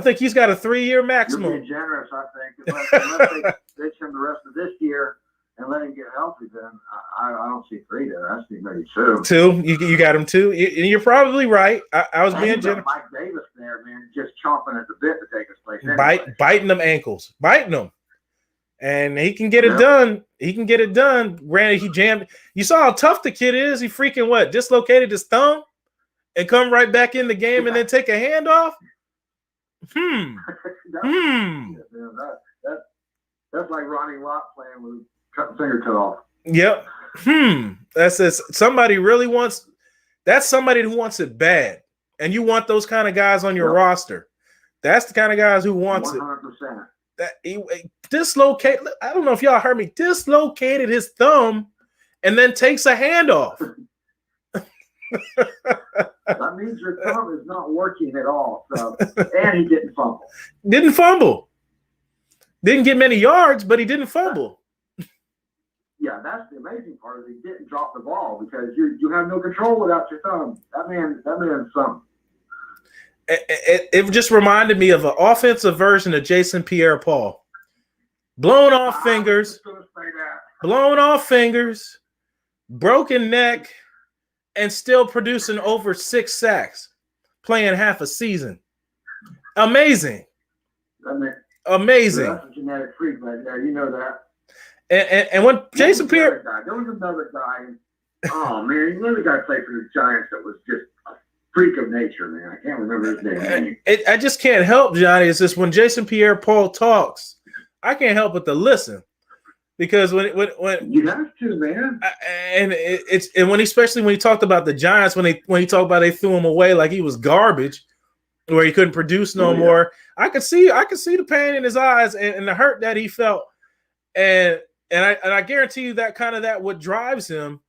think he's got a 3-year maximum. You're being generous, I think. Unless they ditch him the rest of this year and let him get healthy, then I don't see 3 there. I see maybe 2. 2? You got him 2? And you're probably right. I was being generous. Mike Davis there, man, just chomping at the bit to take his place. Anyway. Biting them ankles. Biting them. And he can get it done. He can get it done. Granted, he jammed. You saw how tough the kid is. He freaking dislocated his thumb and come right back in the game and then take a handoff. That's like Ronnie Lott playing with finger cut off. Yep. That's somebody really wants. That's somebody who wants it bad, and you want those kind of guys on your roster. That's the kind of guys who wants 100%. That he dislocate. I don't know if y'all heard me. Dislocated his thumb, and then takes a handoff. That means your thumb is not working at all. So, and he didn't fumble. Didn't fumble. Didn't get many yards, but he didn't fumble. Yeah, that's the amazing part is he didn't drop the ball because you have no control without your thumb. That man's something. It just reminded me of an offensive version of Jason Pierre-Paul. Blown off fingers, broken neck, and still producing over 6 sacks, playing half a season. Amazing. Amazing. That's a genetic freak right there. You know that. And when Jason Pierre, there was another guy. Oh man, another guy played for the Giants that was just a freak of nature, man. I can't remember his name. I just can't help, Johnny. It's just when Jason Pierre-Paul talks, I can't help but to listen because when you have to, man. And when especially when he talked about the Giants, when he talked about they threw him away like he was garbage, where he couldn't produce no more. I could see the pain in his eyes and the hurt that he felt, and I guarantee you that what drives him.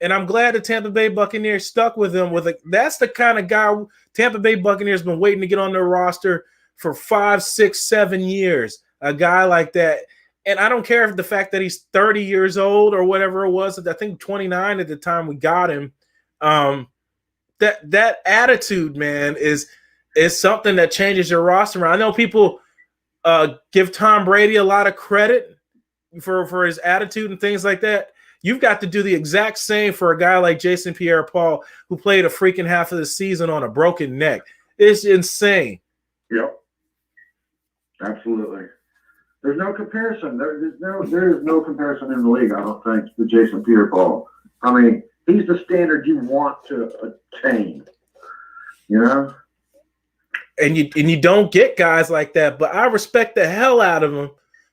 And I'm glad the Tampa Bay Buccaneers stuck with him. That's the kind of guy Tampa Bay Buccaneers been waiting to get on their roster for 5, 6, 7 years. A guy like that. And I don't care if the fact that he's 30 years old or whatever it was. I think 29 at the time we got him. That attitude, man, is something that changes your roster around. I know people give Tom Brady a lot of credit for his attitude and things like that. You've got to do the exact same for a guy like Jason Pierre-Paul, who played a freaking half of the season on a broken neck. It's insane. Yep. Absolutely. There's no comparison. There is no comparison in the league, I don't think, to Jason Pierre-Paul. I mean, he's the standard you want to attain. You know? And you don't get guys like that, but I respect the hell out of them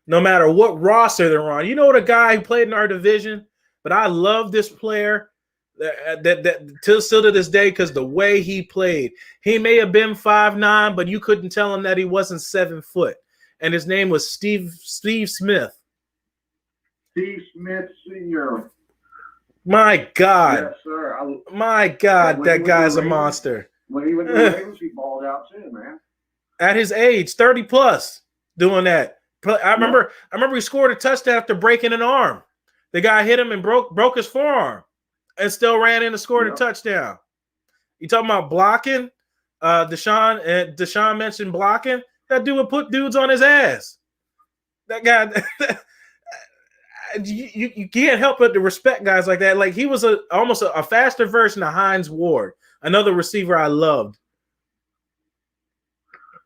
no matter what roster they're on. You know what, a guy who played in our division, but I love this player that still to this day because the way he played. He may have been 5'9", but you couldn't tell him that he wasn't 7 foot. And his name was Steve Smith. Steve Smith Sr. My God. Yes, sir. My God, that guy's a monster. When he went to the Ravens, he balled out too, man. At his age, 30 plus, doing that. I remember he scored a touchdown after breaking an arm. The guy hit him and broke his forearm and still ran in and scored a touchdown. You talking about blocking? Deshaun mentioned blocking. That dude would put dudes on his ass. That guy, you can't help but to respect guys like that. Like he was almost a faster version of Hines Ward, another receiver I loved.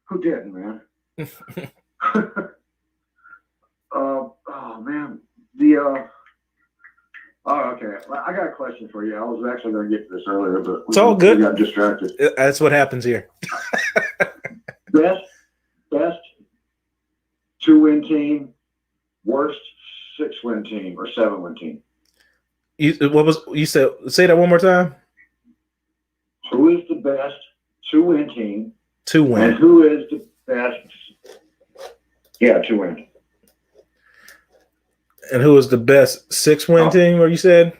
Who didn't, man? Oh man, okay. I got a question for you. I was actually going to get to this earlier, but it's all good. We got distracted. That's what happens here. Best 2-win team, worst 6-win team or 7-win team. You said? Say that one more time. Who is the best 2-win team? 2-win. And who is the best? Yeah, 2-win. And who is the best 6-win team? What you said?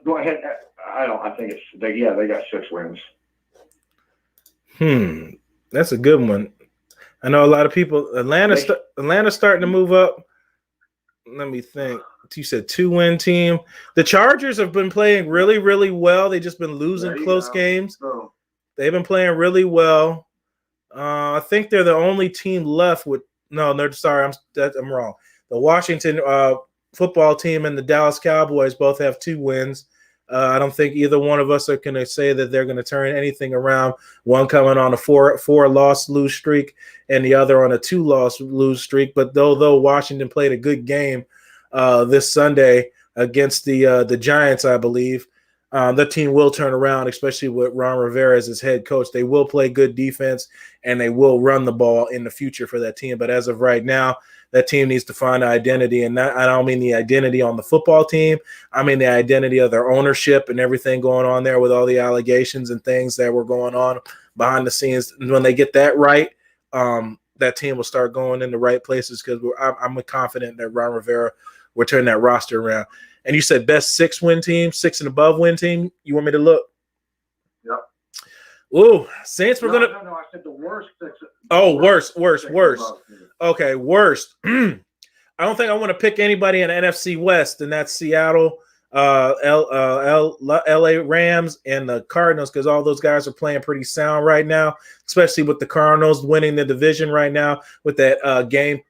Go ahead. I think it's they got 6 wins. That's a good one. I know a lot of people. Atlanta's starting to move up. Let me think. You said 2-win team. The Chargers have been playing really, really well. They've just been losing close games. So, they've been playing really well. I think they're the only team left with. No, they're sorry. I'm wrong. The Washington football team and the Dallas Cowboys both have 2 wins. I don't think either one of us are going to say that they're going to turn anything around. One coming on a 4-loss lose streak and the other on a 2-loss lose streak. But though Washington played a good game this Sunday against the Giants, I believe, the team will turn around, especially with Ron Rivera as his head coach. They will play good defense, and they will run the ball in the future for that team. But as of right now, that team needs to find an identity, and I don't mean the identity on the football team. I mean the identity of their ownership and everything going on there with all the allegations and things that were going on behind the scenes. And when they get that right, that team will start going in the right places because I'm confident that Ron Rivera will turn that roster around. And you said best 6-win team, 6 and above win team. You want me to look? Yep. Ooh, Saints were gonna. No. I said the worst. Worst. Okay, worst. I don't think I want to pick anybody in the NFC West, and that's Seattle, LA Rams, and the Cardinals, because all those guys are playing pretty sound right now, especially with the Cardinals winning the division right now with that game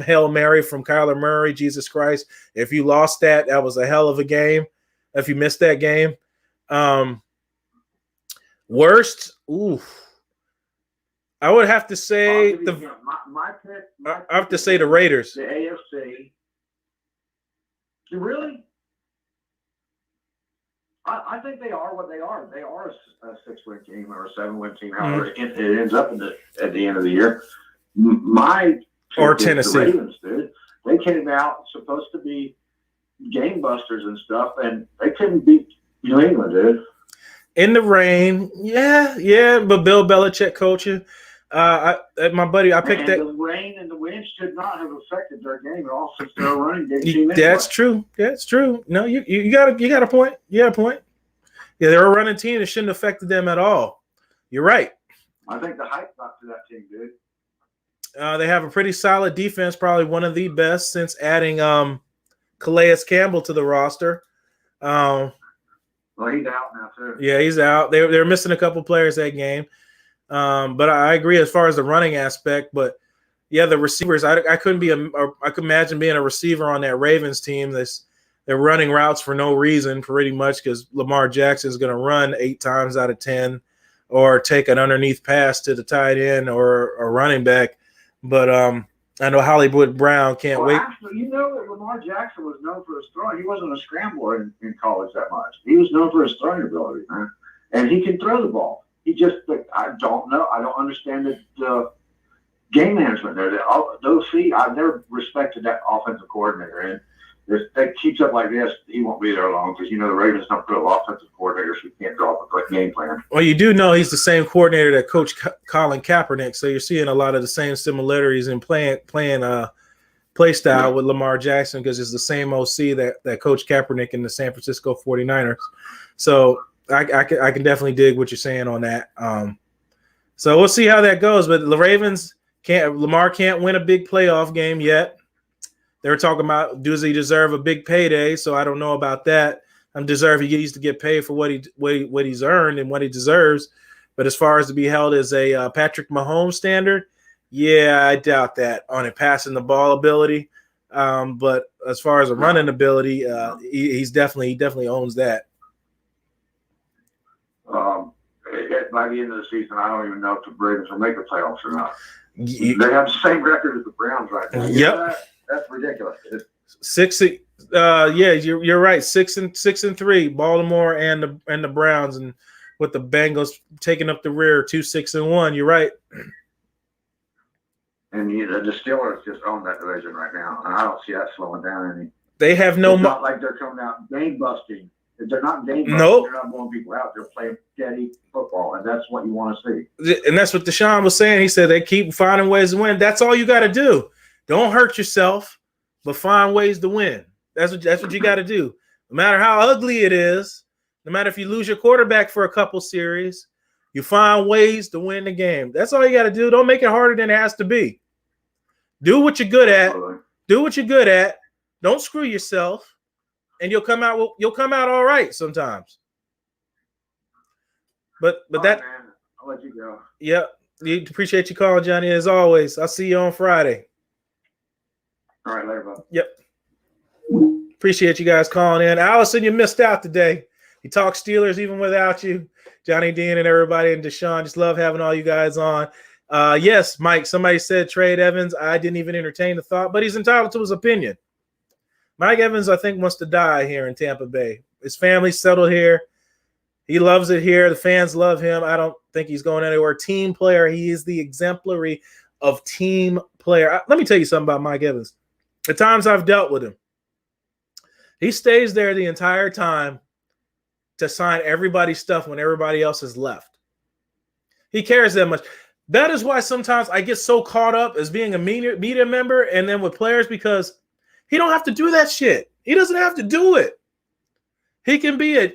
Hail Mary from Kyler Murray. Jesus Christ. If you lost that was a hell of a game. If you missed that game. Worst, I would have to say my pick. I have to say the Raiders. The AFC. Really? I think they are what they are. They are a 6-win team or a 7-win team. However, it ends up at the end of the year. Or Tennessee. The Ravens, dude. They came out supposed to be game busters and stuff, and they couldn't beat New England, dude. In the rain, yeah, but Bill Belichick coaching. My buddy, I picked that. The rain and the wind should not have affected their game at all since they're a running game team. That's true. That's true. No, you got a point. You got a point. Yeah, they're a running team. It shouldn't have affected them at all. You're right. I think the hype got to that team, dude. They have a pretty solid defense, probably one of the best since adding Calais Campbell to the roster. Well, he's out now too. Yeah, he's out. They're missing a couple players that game. But I agree as far as the running aspect. But yeah, the receivers, I couldn't be I could imagine being a receiver on that Ravens team. They're running routes for no reason, pretty much, because Lamar Jackson is going to run 8 times out of 10 or take an underneath pass to the tight end or a running back. But I know Hollywood Brown can't wait. Actually, you know that Lamar Jackson was known for his throwing. He wasn't a scrambler in college that much. He was known for his throwing ability, man. And he can throw the ball. He just, I don't know. I don't understand the game management there. I've never respected that offensive coordinator. And if that keeps up like this, he won't be there long because, the Ravens don't put offensive coordinators who can't draw up a game plan. Well, you do know he's the same coordinator that coached Colin Kaepernick, so you're seeing a lot of the same similarities in play style with Lamar Jackson because it's the same OC that coached Kaepernick in the San Francisco 49ers. So I can definitely dig what you're saying on that. So we'll see how that goes. But the Ravens Lamar can't win a big playoff game yet. They were talking about, does he deserve a big payday? So I don't know about that. He needs to get paid for what he's earned and what he deserves. But as far as to be held as a Patrick Mahomes standard, yeah, I doubt that on a passing the ball ability. But as far as a running ability, he definitely owns that. By the end of the season, I don't even know if the Ravens will make the playoffs or not. They have the same record as the Browns right now. Yep. That's ridiculous. You're right. 6-3, Baltimore and the Browns, and with the Bengals taking up the rear, 2-6-1. You're right. And the Steelers just own that division right now, and I don't see that slowing down any. They have no. It's not like they're coming out game busting. If they're not game busting, nope. They're not blowing people out. They're playing steady football, and that's what you want to see. And that's what Deshaun was saying. He said they keep finding ways to win. That's all you got to do. Don't hurt yourself, but find ways to win. That's what you got to do. No matter how ugly it is, no matter if you lose your quarterback for a couple series, you find ways to win the game. That's all you got to do. Don't make it harder than it has to be. Do what you're good at. Do what you're good at. Don't screw yourself, and you'll come out all right sometimes. But all that. Right, man. I'll let you go. Yep. Appreciate you calling, Johnny, as always. I'll see you on Friday. All right, later, bud. Yep. Appreciate you guys calling in. Allison, you missed out today. You talk Steelers even without you. Johnny Dean and everybody and Deshaun. Just love having all you guys on. Yes, Mike, somebody said trade Evans. I didn't even entertain the thought, but he's entitled to his opinion. Mike Evans, I think, wants to die here in Tampa Bay. His family's settled here. He loves it here. The fans love him. I don't think he's going anywhere. Team player. He is the exemplary of team player. Let me tell you something about Mike Evans. The times I've dealt with him, he stays there the entire time to sign everybody's stuff when everybody else has left. He cares that much. That is why sometimes I get so caught up as being a media member and then with players, because he don't have to do that shit. He doesn't have to do it. He can be a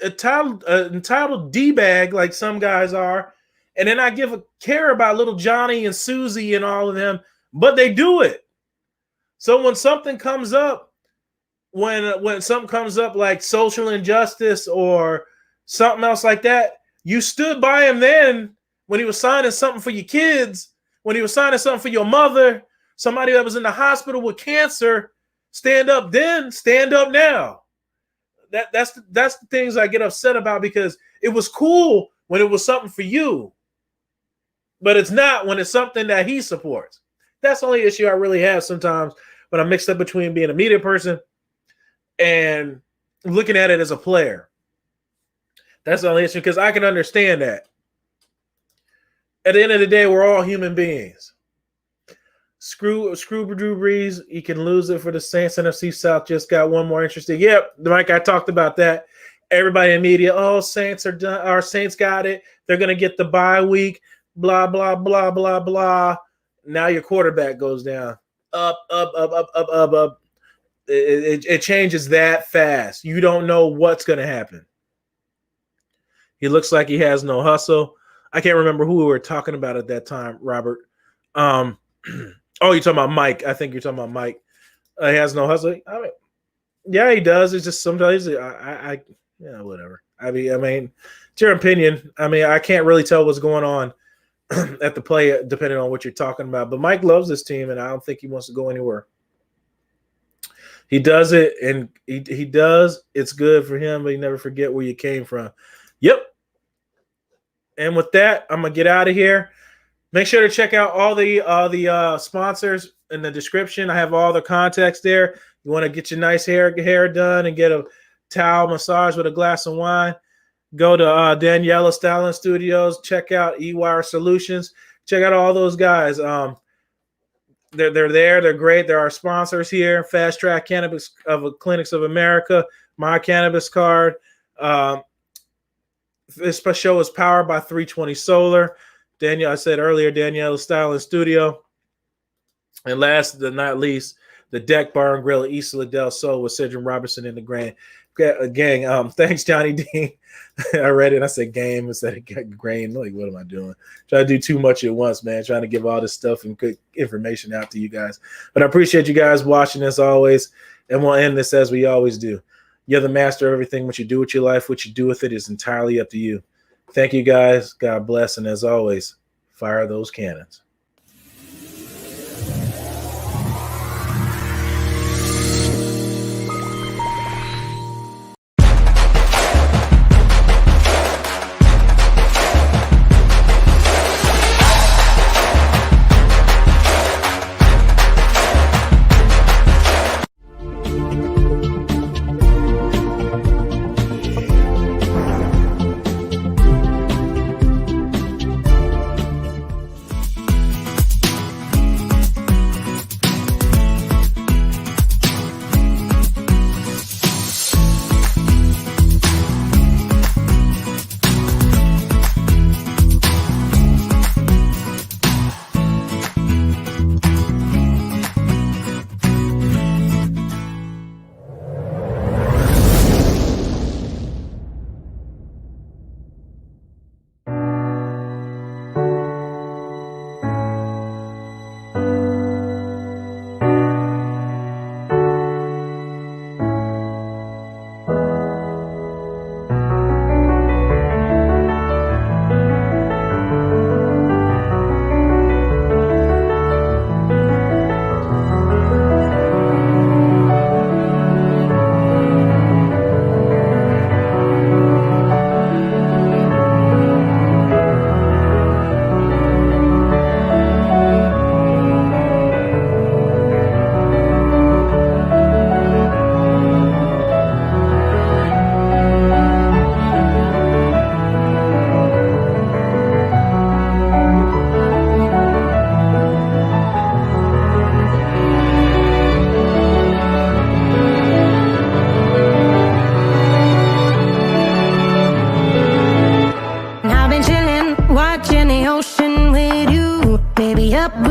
entitled D-bag like some guys are, and then I give a care about little Johnny and Susie and all of them, but they do it. So when something comes up, when something comes up like social injustice or something else like that, you stood by him then when he was signing something for your kids, when he was signing something for your mother, somebody that was in the hospital with cancer. Stand up then, stand up now. That's the things I get upset about, because it was cool when it was something for you, but it's not when it's something that he supports. That's the only issue I really have sometimes when I'm mixed up between being a media person and looking at it as a player. That's the only issue, because I can understand that. At the end of the day, we're all human beings. Screw Drew Brees. He can lose it for the Saints. NFC South just got one more interesting. Yep, Mike, I talked about that. Everybody in media, Saints are done. Our Saints got it. They're going to get the bye week. Blah, blah, blah, blah, blah. Now your quarterback goes down. Up. It changes that fast. You don't know what's going to happen. He looks like he has no hustle. I can't remember who we were talking about at that time, Robert. You're talking about Mike. I think you're talking about Mike. He has no hustle. I mean, yeah, he does. It's just sometimes whatever. I mean, it's your opinion. I mean, I can't really tell what's going on at the play depending on what you're talking about. But Mike loves this team, and I don't think he wants to go anywhere. He does it, and he does. It's good for him, but you never forget where you came from. Yep. And with that, I'm gonna get out of here. Make sure to check out all the sponsors in the description. I have all the contacts there. You want to get your nice hair done and get a towel massage with a glass of wine, go to Daniela Styling Studios. Check out eWire Solutions. Check out all those guys. They're there. They're great. They're our sponsors here. Fast Track Cannabis Clinics of America, My Cannabis Card. This show is powered by 320 Solar. Danielle, I said earlier, Danielle Styling Studio. And last but not least, the Deck Bar and Grill at Isla del Sol with Cedric Robertson in the gang. Thanks, Johnny Dean. I read it. I said game instead of grain. Like, what am I doing? Trying to do too much at once, man. Trying to give all this stuff and good information out to you guys. But I appreciate you guys watching as always. And we'll end this as we always do. You're the master of everything. What you do with your life, what you do with it is entirely up to you. Thank you, guys. God bless. And as always, fire those cannons.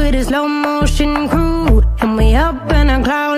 with a slow motion crew, and we up in a cloud